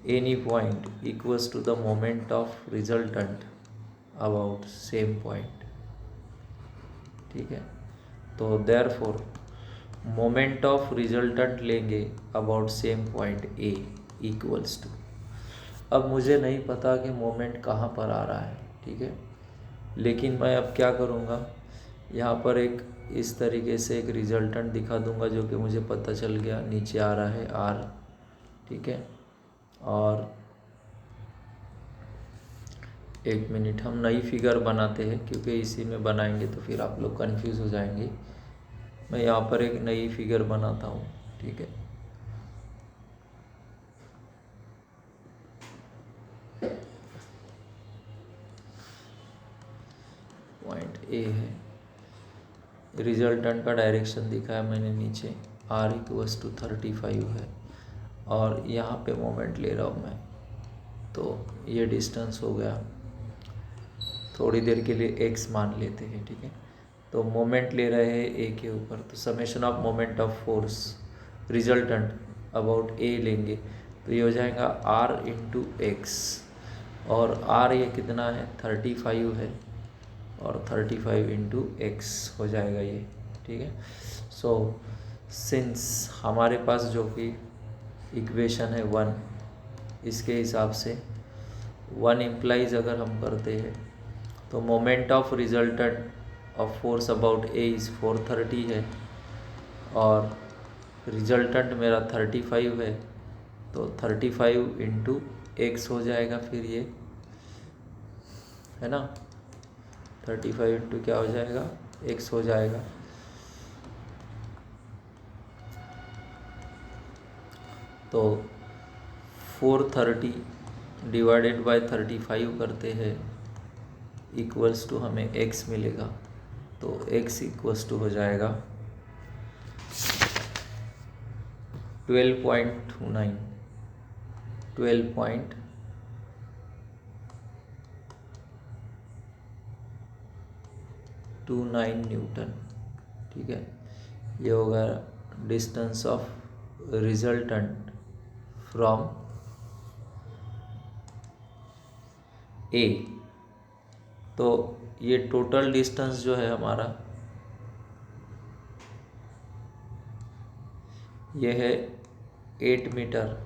[SPEAKER 1] any point equals to the moment of resultant about same point, ठीक है। तो देयरफॉर मोमेंट ऑफ रिजल्टेंट लेंगे about same point A equals to, अब मुझे नहीं पता कि मोमेंट कहाँ पर आ रहा है, ठीक है, लेकिन मैं अब क्या करूँगा, यहाँ पर एक इस तरीके से एक रिजल्टेंट दिखा दूंगा जो कि मुझे पता चल गया नीचे आ रहा है r, ठीक है। और एक मिनट, हम नई फिगर बनाते हैं क्योंकि इसी में बनाएंगे तो फिर आप लोग कंफ्यूज हो जाएंगे। मैं यहाँ पर एक नई फिगर बनाता हूँ, ठीक है। पॉइंट ए है, रिजल्टेंट का डायरेक्शन दिखाया मैंने नीचे, r इक्वल्स टू 35 है, और यहाँ पे मोमेंट ले रहा हूँ मैं, तो ये डिस्टेंस हो गया, थोड़ी देर के लिए x मान लेते हैं, ठीक है। तो मोमेंट ले रहे हैं a के ऊपर, तो summation of moment of force resultant about a लेंगे, तो ये हो जाएगा r इंटू एक्स, और r ये कितना है 35 है, और 35 इंटू एक्स हो जाएगा ये, ठीक है। सो सिंस हमारे पास जो कि इक्वेशन है 1, इसके हिसाब से 1 इम्प्लाइज अगर हम करते हैं तो moment of resultant of force about A is 430 है, और रिजल्टेंट मेरा 35 है, तो 35 इंटू एक्स हो जाएगा, फिर ये है ना, 35 इंटू क्या हो जाएगा, एक्स हो जाएगा। तो 430 डिवाइडेड बाय 35 करते हैं, इक्वल्स टू हमें x मिलेगा, तो x इक्वल्स टू हो जाएगा 12.29 12.29 29 न्यूटन। ठीक है, ये होगा डिस्टेंस ऑफ रिजल्टेंट फ्रॉम ए। तो ये टोटल डिस्टेंस जो है हमारा, ये है 8 मीटर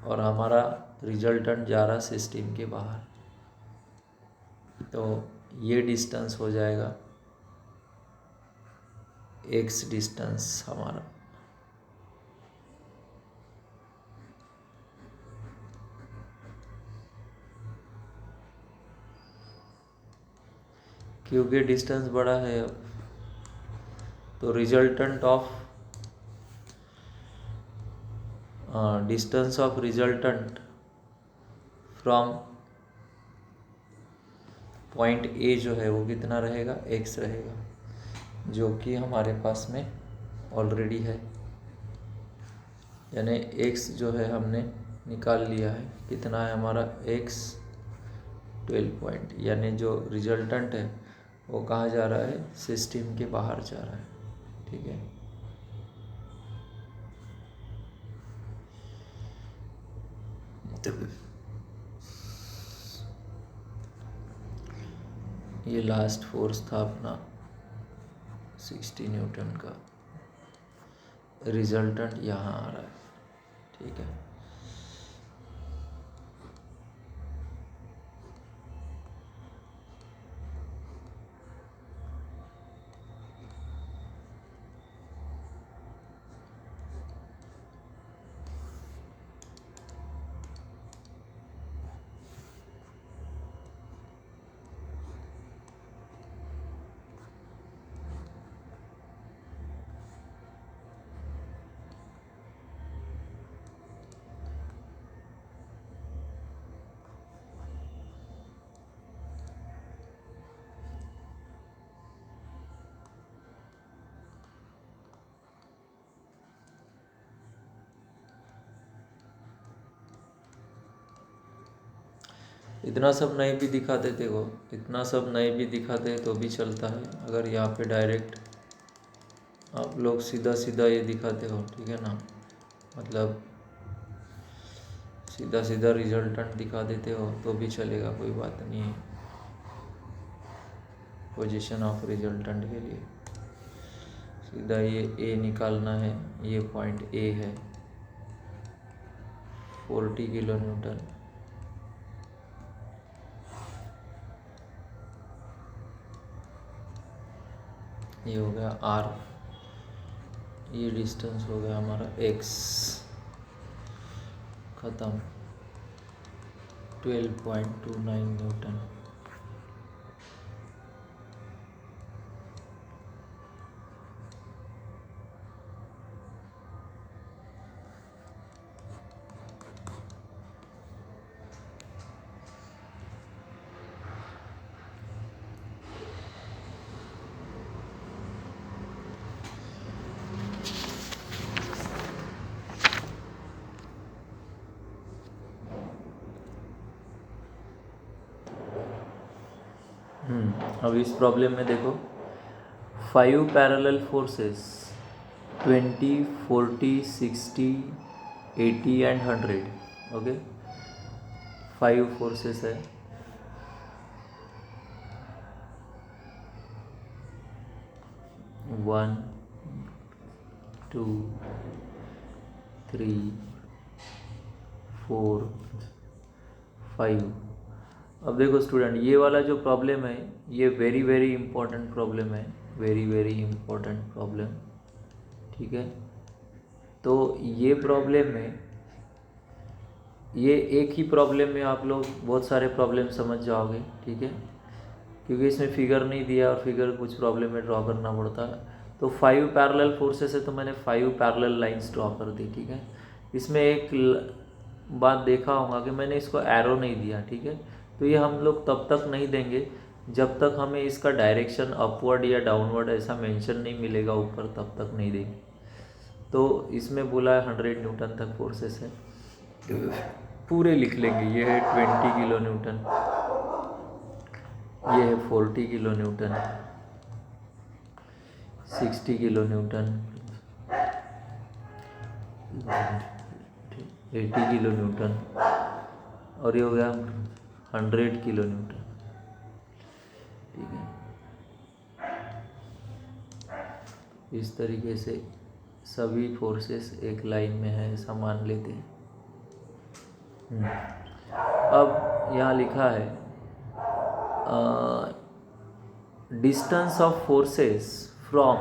[SPEAKER 1] और हमारा रिजल्टेंट जा रहा सिस्टम के बाहर। तो ये डिस्टेंस हो जाएगा एक्स डिस्टेंस हमारा। क्योंकि डिस्टेंस बड़ा है अब, तो resultant of distance of resultant from point A जो है वो कितना रहेगा, एक्स रहेगा, जो कि हमारे पास में ऑलरेडी है। यानी एक्स जो है हमने निकाल लिया है, कितना है हमारा एक्स 12 पॉइंट, यानी जो रिजल्टेंट है वो कहाँ जा रहा है, सिस्टम के बाहर जा रहा है। ठीक है, ये लास्ट फोर्स था अपना 60 न्यूटन का, रिजल्टेंट यहाँ आ रहा है। ठीक है, इतना सब नहीं भी दिखाते थे वो, इतना सब नहीं भी दिखाते तो भी चलता है। अगर यहाँ पे डायरेक्ट आप लोग सीधा सीधा ये दिखाते हो, ठीक है ना, मतलब सीधा सीधा रिजल्टेंट दिखा देते हो तो भी चलेगा, कोई बात नहीं है। पोजीशन ऑफ रिजल्टेंट के लिए सीधा ये ए निकालना है, ये पॉइंट ए है, 40 किलो न्यूटन। ये हो गया आर, ये डिस्टेंस हो गया हमारा एक्स, ख़त्म, 12.29 न्यूटन। अब इस प्रॉब्लम में देखो, 5 parallel forces 20, 40, 60, 80 and 100। Okay, 5 forces है। वन, 2, 3, 4, 5। अब देखो स्टूडेंट, ये वाला जो प्रॉब्लम है ये वेरी वेरी इंपॉर्टेंट प्रॉब्लम है, वेरी वेरी इंपॉर्टेंट प्रॉब्लम। ठीक है, तो ये प्रॉब्लम में, ये एक ही प्रॉब्लम में आप लोग बहुत सारे प्रॉब्लम समझ जाओगे। ठीक है, क्योंकि इसमें फिगर नहीं दिया और फिगर कुछ प्रॉब्लम में ड्रॉ करना पड़ता है। तो 5 पैरेलल फोर्सेस है तो मैंने 5 पैरेलल लाइंस ड्रॉ कर दी। ठीक है, इसमें एक बात देखा होगा कि मैंने इसको एरो नहीं दिया। ठीक है, तो ये हम लोग तब तक नहीं देंगे जब तक हमें इसका डायरेक्शन अपवर्ड या डाउनवर्ड ऐसा मेंशन नहीं मिलेगा ऊपर, तब तक नहीं देंगे। तो इसमें बोला है 100 न्यूटन तक फोर्सेस है, पूरे लिख लेंगे। ये है 20 किलो न्यूटन, ये है 40 kilo Newton, 60 kilo Newton, 80 kilo Newton, और ये हो गया 100 किलो न्यूटन। ठीक है, इस तरीके से सभी फोर्सेस एक लाइन में है ऐसा मान लेते हैं। अब यहाँ लिखा है distance of forces from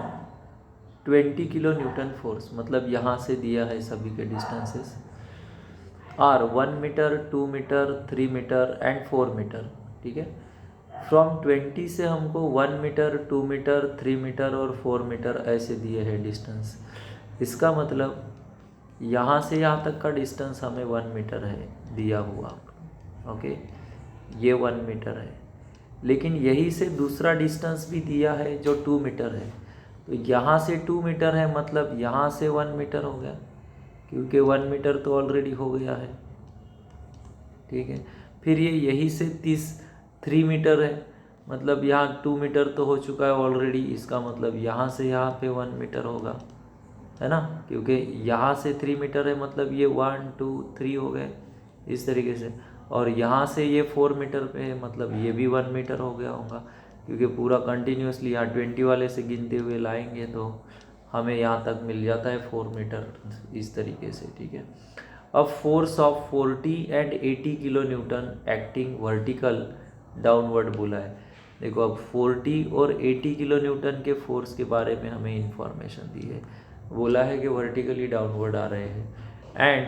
[SPEAKER 1] 20 kilo newton force, मतलब यहाँ से दिया है सभी के distances are 1 metre, 2 metre, 3 metre and 4 metre. ठीक है, फ्रॉम 20 से हमको 1 मीटर, 2 मीटर, 3 मीटर और 4 मीटर ऐसे दिए हैं डिस्टेंस। इसका मतलब यहाँ से यहाँ तक का डिस्टेंस हमें 1 मीटर है दिया हुआ। ओके, ये 1 मीटर है, लेकिन यही से दूसरा डिस्टेंस भी दिया है जो 2 मीटर है। तो यहाँ से 2 मीटर है, मतलब यहाँ से 1 मीटर हो गया, क्योंकि 1 मीटर तो ऑलरेडी हो गया है। ठीक है, फिर ये यही से 3 मीटर है, मतलब यहाँ 2 मीटर तो हो चुका है ऑलरेडी। इसका मतलब यहाँ से यहाँ पे 1 मीटर होगा, है ना, क्योंकि यहाँ से 3 मीटर है, मतलब ये 1 2 3 हो गए इस तरीके से। और यहाँ से ये 4 मीटर पे है, मतलब ये भी 1 मीटर हो गया होगा, क्योंकि पूरा कंटिन्यूसली यहाँ 20 वाले से गिनते हुए लाएंगे तो हमें यहाँ तक मिल जाता है 4 मीटर इस तरीके से। ठीक है, अब force of 40 and 80 kilo Newton acting vertical downward बोला है। देखो, अब 40 और 80 किलो न्यूटन के फोर्स के बारे में हमें इंफॉर्मेशन दी है। बोला है कि वर्टिकली डाउनवर्ड आ रहे हैं एंड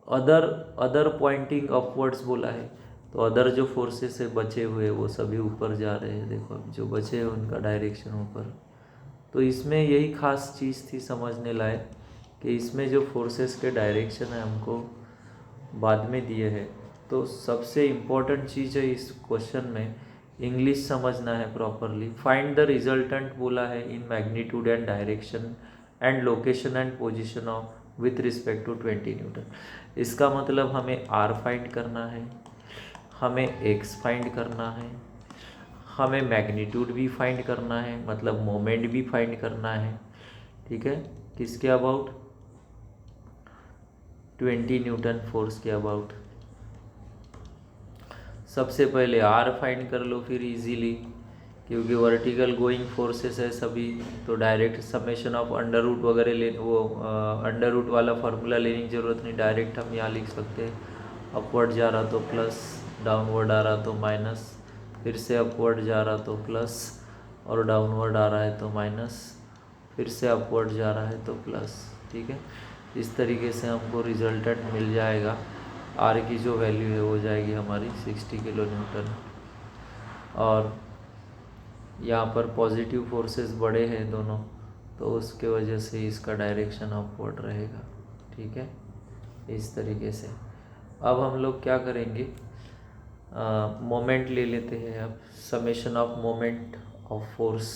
[SPEAKER 1] अदर पॉइंटिंग अपवर्ड्स बोला है। तो अदर जो फोर्सेस से बचे हुए वो सभी ऊपर जा रहे हैं। देखो, अब जो बचे हैं उनका डायरेक्शन ऊपर। तो इसमें यही खास चीज़ थी समझने लायक कि इसमें जो फोर्सेस के डायरेक्शन है हमको बाद में दिए हैं। तो सबसे इम्पोर्टेंट चीज़ है इस क्वेश्चन में इंग्लिश समझना है प्रॉपरली। फाइंड द रिजल्टेंट बोला है in magnitude and direction and location and position of with respect to 20 newton. इसका मतलब हमें आर फाइंड करना है, हमें एक्स फाइंड करना है, हमें मैग्नीट्यूड भी फाइंड करना है, मतलब मोमेंट भी फाइंड करना है। ठीक है, किसके अबाउट? 20 न्यूटन फोर्स के अबाउट। सबसे पहले आर फाइंड कर लो फिर इजीली, क्योंकि वर्टिकल गोइंग फोर्सेस है सभी, तो direct summation of under root वगैरह ले, वो अंडर रूट वाला फार्मूला लेने की ज़रूरत नहीं, डायरेक्ट हम यहाँ लिख सकते हैं। अपवर्ड जा रहा तो प्लस, डाउनवर्ड आ रहा तो माइनस, फिर से अपवर्ड जा रहा तो प्लस और डाउनवर्ड आ रहा है तो माइनस, फिर से अपवर्ड जा रहा है तो प्लस। ठीक है, इस तरीके से हमको रिजल्टेंट मिल जाएगा। आर की जो वैल्यू है वो जाएगी हमारी 60 किलो न्यूटन। और यहाँ पर पॉजिटिव फोर्सेस बड़े हैं दोनों, तो उसके वजह से इसका डायरेक्शन अपवर्ड रहेगा। ठीक है, इस तरीके से। अब हम लोग क्या करेंगे, मोमेंट ले लेते हैं। अब summation of moment of force,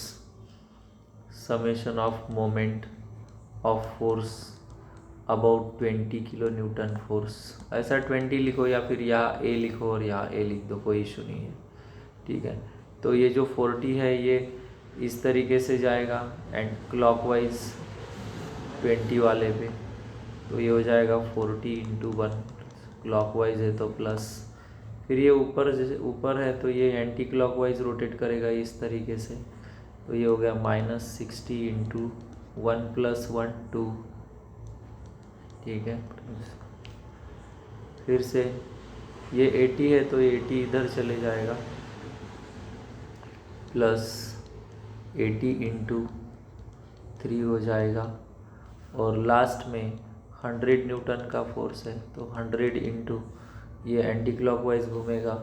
[SPEAKER 1] summation of moment of force about 20 kilo newton force. ऐसा 20 लिखो या फिर यहाँ ए लिखो और यहाँ ए लिख दो, कोई इशू नहीं है। ठीक है, तो ये जो 40 है ये इस तरीके से जाएगा एंड क्लॉकवाइज 20 वाले पे, तो ये हो जाएगा 40 इंटू 1, क्लॉकवाइज है तो प्लस, फिर ये ऊपर जैसे ऊपर है तो ये एंटी क्लॉकवाइज रोटेट करेगा इस तरीके से, तो ये हो गया -60 इंटू 1 + 1 2। ठीक है, फिर से ये 80 है तो 80 इधर चले जाएगा, प्लस 80 इंटू 3 हो जाएगा, और लास्ट में 100 न्यूटन का फोर्स है तो 100 इंटू ये एंटी क्लॉकवाइज घूमेगा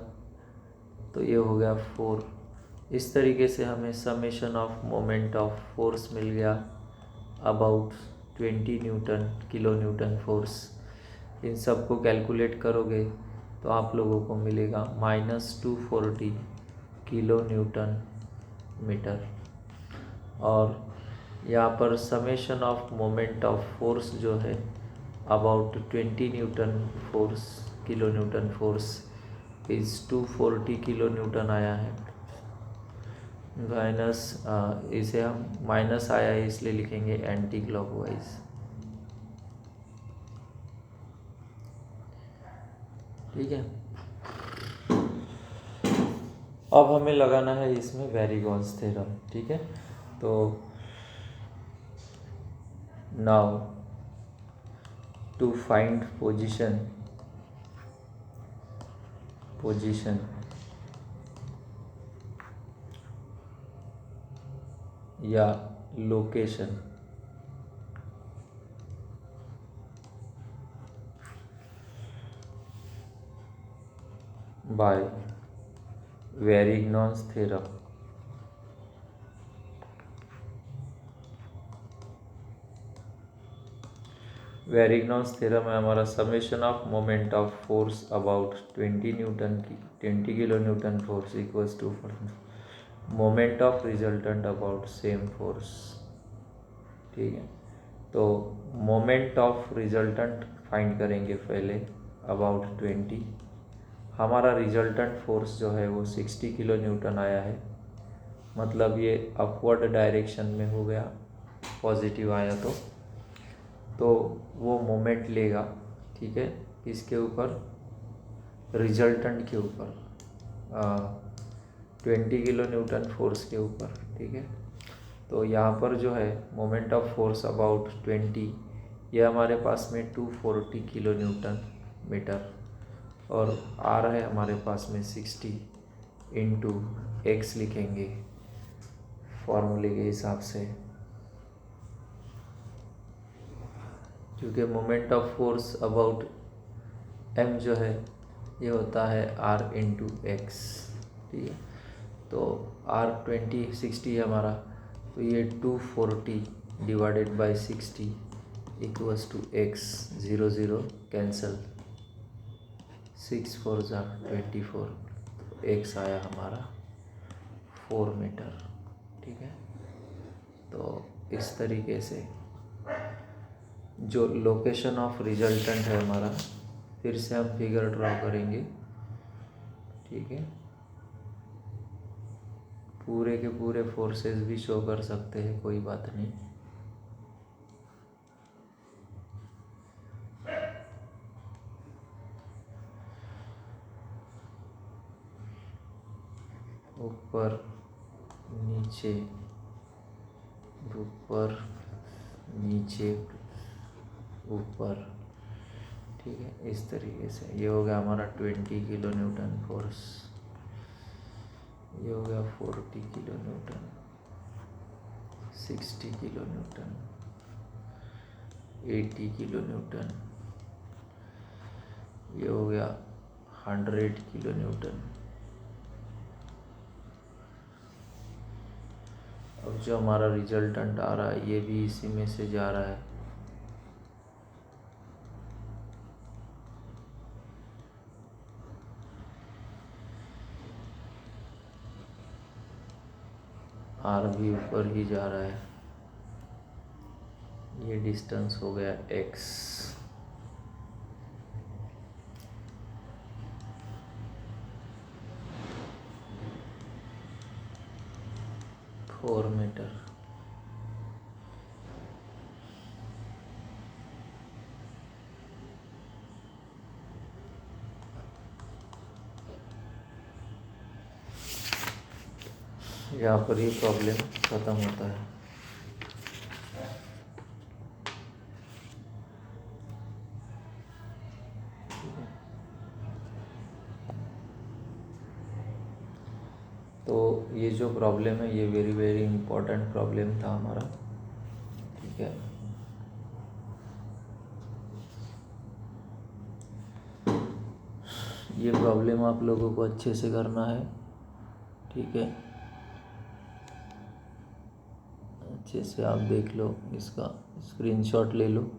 [SPEAKER 1] तो ये हो गया 4। इस तरीके से हमें summation of moment of force मिल गया अबाउट 20 किलो न्यूटन फोर्स। इन सब को कैलकुलेट करोगे तो आप लोगों को मिलेगा -240 किलो न्यूटन मीटर। और यहाँ पर summation of moment of force जो है about 20 kilo newton force is 240 kilo Newton आया है। माइनस, इसे हम माइनस आया है इसलिए लिखेंगे एंटी क्लॉकवाइज। ठीक है, अब हमें लगाना है इसमें वेरिगॉन्स थ्योरम। ठीक है, तो नाउ टू फाइंड पोजीशन या location by Varignon's theorem. Varignon's theorem है हमारा summation of moment of force about 20 kilo newton force equals to moment of resultant about same force. ठीक है, तो मोमेंट ऑफ रिजल्टेंट फाइंड करेंगे पहले अबाउट 20। हमारा रिजल्टेंट फोर्स जो है वो 60 किलो न्यूटन आया है, मतलब ये अपवर्ड डायरेक्शन में हो गया, पॉजिटिव आया तो वो मोमेंट लेगा। ठीक है, इसके ऊपर रिजल्टेंट के ऊपर 20 किलो न्यूटन फोर्स के ऊपर। ठीक है, तो यहाँ पर जो है मोमेंट ऑफ फोर्स अबाउट 20, ये हमारे पास में 240 किलो न्यूटन मीटर, और आर है हमारे पास में 60 इंटू एक्स लिखेंगे फॉर्मूले के हिसाब से, क्योंकि moment of force about M जो है ये होता है आर इंटू एक्स। ठीक है, तो आर 60 है हमारा, तो ये 240 divided by 60 equals to X, 0 0 cancel, 6 4 ज़ा 24, तो एक्स आया हमारा 4 मीटर। ठीक है, तो इस तरीके से जो लोकेशन ऑफ रिजल्टेंट है हमारा, फिर से हम फिगर ड्रॉ करेंगे। ठीक है, पूरे के पूरे फोर्सेस भी शो कर सकते हैं, कोई बात नहीं। ऊपर नीचे, ऊपर नीचे, ऊपर। ठीक है, इस तरीके से ये हो गया हमारा 20 किलो न्यूटन फोर्स, ये हो गया 40 kilo Newton, 60 kilo Newton, 80 kilo Newton, ये हो गया 100 किलो न्यूटन। अब जो हमारा रिजल्टेंट आ रहा है ये भी इसी में से जा रहा है। आर भी ऊपर ही जा रहा है, ये डिस्टेंस हो गया एक्स। Four metre. यहाँ पर ही प्रॉब्लम खत्म होता है। तो ये जो प्रॉब्लम है ये वेरी वेरी इम्पोर्टेंट प्रॉब्लम था हमारा। ठीक है, ये प्रॉब्लम आप लोगों को अच्छे से करना है। ठीक है, अच्छे से आप देख लो, इसका स्क्रीनशॉट ले लो।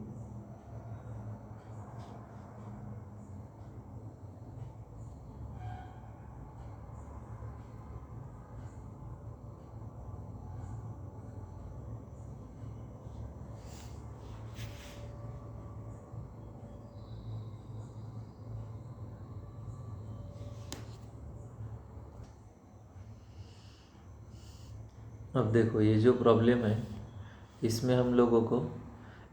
[SPEAKER 1] अब देखो ये जो प्रॉब्लम है इसमें हम लोगों को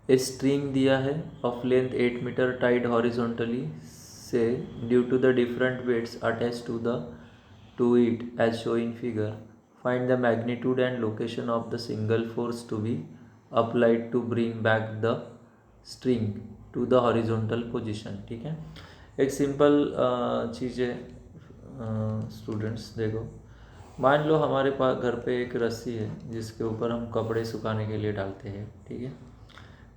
[SPEAKER 1] स्ट्रिंग दिया है of length 8 metre tied horizontally से due to the different weights attach to it as show in figure find the magnitude and location of the single force to be applied to bring back the string to the horizontal position. ठीक है, एक सिंपल चीज़ है स्टूडेंट्स। देखो मान लो हमारे पास घर पे एक रस्सी है जिसके ऊपर हम कपड़े सुखाने के लिए डालते हैं। ठीक है,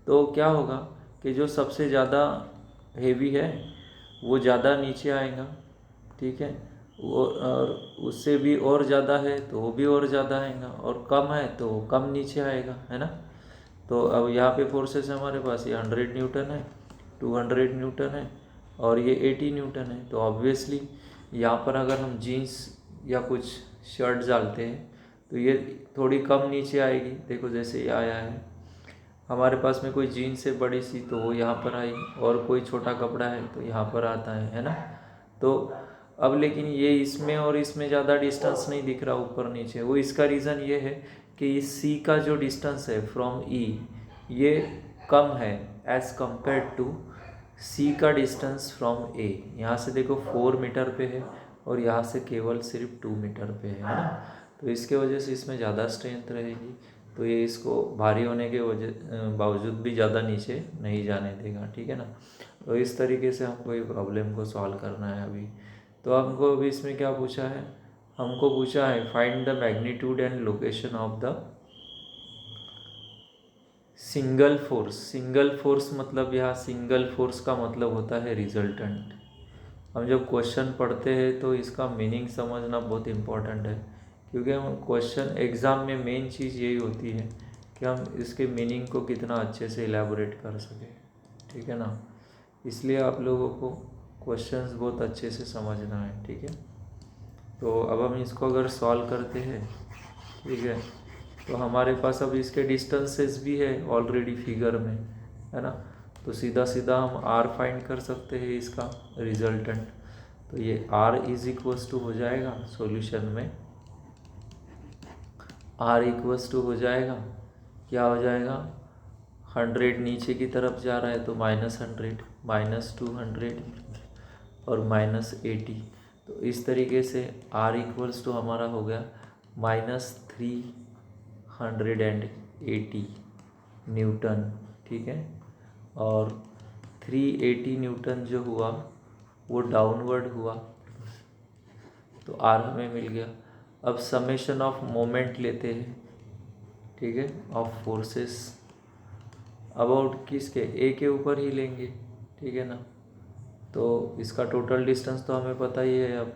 [SPEAKER 1] तो क्या होगा कि जो सबसे ज़्यादा हेवी है वो ज़्यादा नीचे आएगा। ठीक है, वो और उससे भी और ज़्यादा है तो वो भी और ज़्यादा आएगा, और कम है तो वो कम नीचे आएगा, है ना। तो अब यहाँ पे फोर्सेस हमारे पास ये 100 न्यूटन है, 200 न्यूटन है और ये 80 न्यूटन है। तो ऑब्वियसली यहाँ पर अगर हम जीन्स या कुछ शर्ट डालते हैं तो ये थोड़ी कम नीचे आएगी। देखो जैसे ये आया है, हमारे पास में कोई जीन्स है बड़ी सी तो वो यहाँ पर आई, और कोई छोटा कपड़ा है तो यहाँ पर आता है ना। तो अब लेकिन ये इसमें और इसमें ज़्यादा डिस्टेंस नहीं दिख रहा ऊपर नीचे। वो इसका रीज़न ये है कि इस सी का जो डिस्टेंस है फ्रॉम ई ये कम है एज़ कम्पेयर टू सी का डिस्टेंस फ्रॉम ए। यहाँ से देखो 4 मीटर पे है और यहाँ से केवल सिर्फ 2 मीटर पे है ना। तो इसके वजह से इसमें ज़्यादा स्ट्रेंथ रहेगी, तो ये इसको भारी होने के बावजूद भी ज़्यादा नीचे नहीं जाने देगा। ठीक है ना। तो इस तरीके से हमको ये प्रॉब्लम को सॉल्व करना है अभी। तो हमको अभी इसमें क्या पूछा है, हमको पूछा है find the magnitude and location of the single force. Single force मतलब यहाँ सिंगल फोर्स का मतलब होता है रिजल्टेंट। हम जब क्वेश्चन पढ़ते हैं तो इसका मीनिंग समझना बहुत इम्पोर्टेंट है, क्योंकि हम क्वेश्चन एग्ज़ाम में मेन चीज़ यही होती है कि हम इसके मीनिंग को कितना अच्छे से इलेबोरेट कर सकें। ठीक है ना, इसलिए आप लोगों को क्वेश्चंस बहुत अच्छे से समझना है। ठीक है, तो अब हम इसको अगर सॉल्व करते हैं, ठीक है, तो हमारे पास अब इसके डिस्टेंसेस भी है ऑलरेडी फिगर में, है ना। तो सीधा सीधा हम आर फाइंड कर सकते हैं इसका रिजल्टेंट। तो ये आर इज इक्वल्स टू हो जाएगा सॉल्यूशन में, आर इक्वल्स टू हो जाएगा, क्या हो जाएगा, 100 नीचे की तरफ जा रहा है तो -100, -200 और -80। तो इस तरीके से आर इक्वल्स टू हमारा हो गया -380 न्यूटन। ठीक है, और 380 न्यूटन जो हुआ वो डाउनवर्ड हुआ, तो आर हमें मिल गया। अब समेशन ऑफ मोमेंट लेते हैं, ठीक है, ऑफ फोर्सेस अबाउट किसके, ए के ऊपर ही लेंगे। ठीक है ना, तो इसका टोटल डिस्टेंस तो हमें पता ही है। अब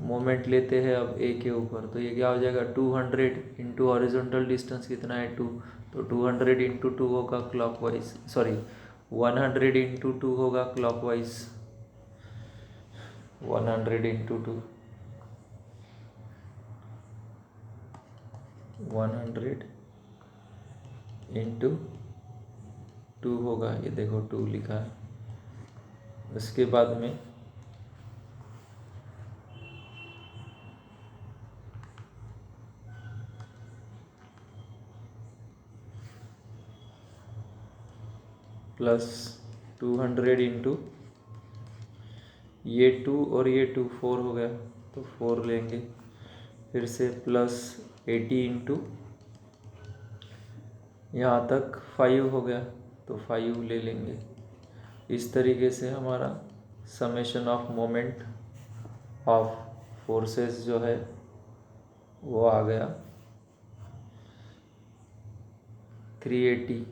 [SPEAKER 1] मोमेंट लेते हैं अब ए के ऊपर, तो ये क्या हो जाएगा 200 इंटू हॉरिजॉन्टल डिस्टेंस कितना है 2, तो 200 इंटू 2 होगा क्लॉकवाइज, सॉरी 100 इंटू 2 होगा क्लॉकवाइज, 100 इंटू 2, 100 इंटू 2 होगा, ये देखो 2 लिखा है। उसके बाद में प्लस 200 इंटू ये 2 और ये 2 4 हो गया, तो 4 लेंगे। फिर से प्लस 80 इंटू यहाँ तक 5 हो गया, तो 5 ले लेंगे। इस तरीके से हमारा summation of moment of forces जो है वो आ गया 380।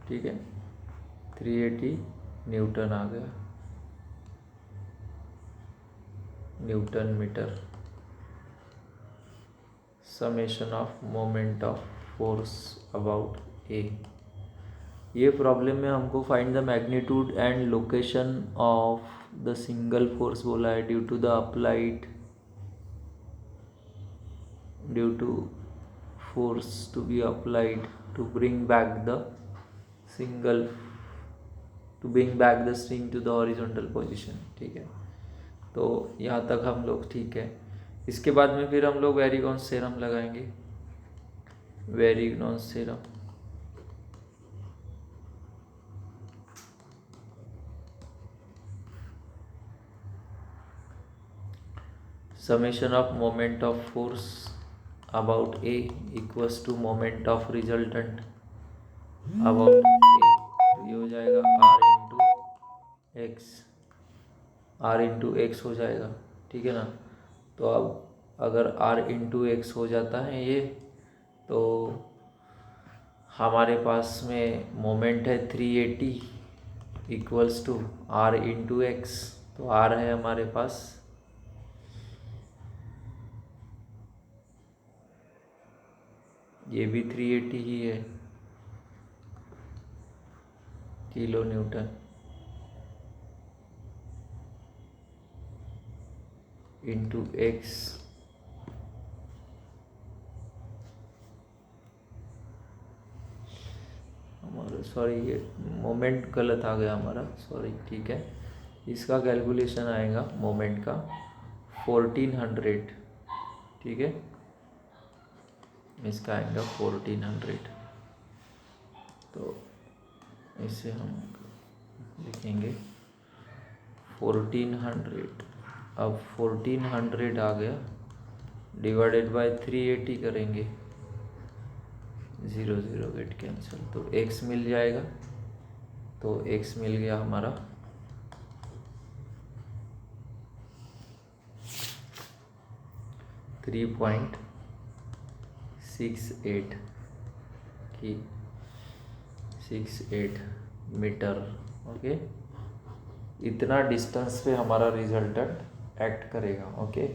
[SPEAKER 1] ठीक है, 380 न्यूटन आ गया, newton metre. Summation of moment of force about A. ये प्रॉब्लम में हमको find the magnitude and location of the single force बोला है due to force to be applied to bring back the string to the horizontal position. ठीक है, तो यहाँ तक हम लोग ठीक है. इसके बाद में फिर हम लोग वेरिगॉन्स थ्योरम लगाएंगे. वेरिगॉन्स theorem, summation of moment of force about A equals to moment of resultant about A. तो ये हो जाएगा R इंटू एक्स हो जाएगा. ठीक है ना. तो अब अगर R इंटू एक्स हो जाता है ये, तो हमारे पास में मोमेंट है 380 equals to R into X. तो R है हमारे पास ये भी 380 ही है किलो न्यूटन इंटू एक्स. हमारा सॉरी ये मोमेंट गलत आ गया हमारा, सॉरी. ठीक है, इसका कैलकुलेशन आएगा मोमेंट का 1400. ठीक है, इसका आएगा 1400. तो इसे हम लिखेंगे 1400. अब 1400 आ गया, डिवाइडेड बाय 380 करेंगे, 0 0 गेट कैंसिल, तो x मिल जाएगा. तो x मिल गया हमारा 3.68 की 68 मीटर. ओके, इतना डिस्टेंस पे हमारा रिजल्टेंट एक्ट करेगा. ओके,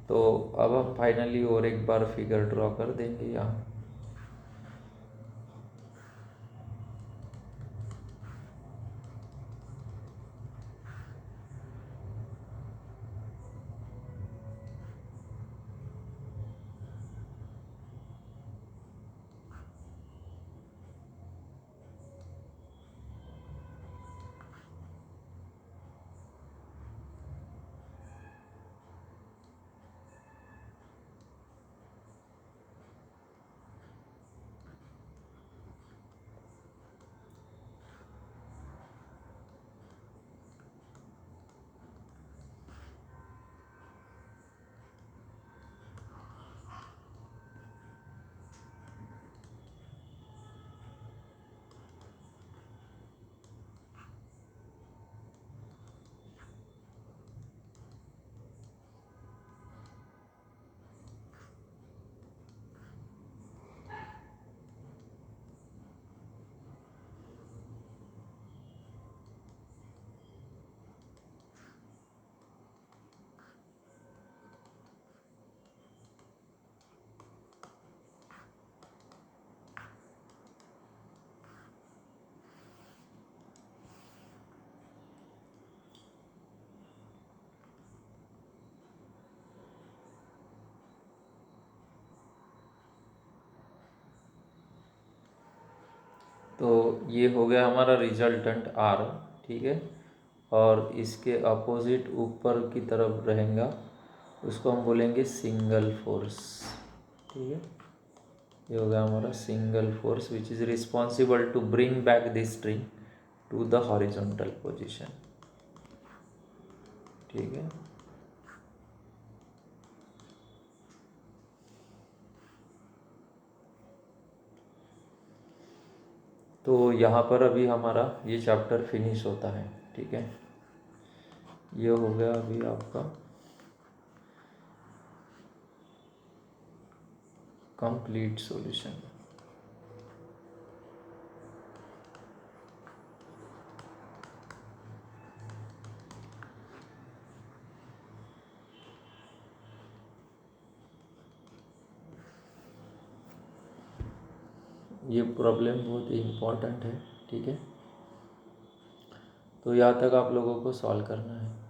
[SPEAKER 1] तो अब हम फाइनली और एक बार फिगर ड्रॉ कर देंगे यहाँ. तो ये हो गया हमारा रिजल्टेंट R. ठीक है, और इसके अपोजिट ऊपर की तरफ रहेगा, उसको हम बोलेंगे सिंगल फोर्स. ठीक है, ये हो गया हमारा single force which is responsible to bring back this string to the horizontal position. ठीक है, तो यहाँ पर अभी हमारा ये चैप्टर फिनिश होता है. ठीक है, ये हो गया अभी आपका कंप्लीट सॉल्यूशन. ये प्रॉब्लम बहुत ही इम्पोर्टेंट है. ठीक है, तो यहाँ तक आप लोगों को सॉल्व करना है.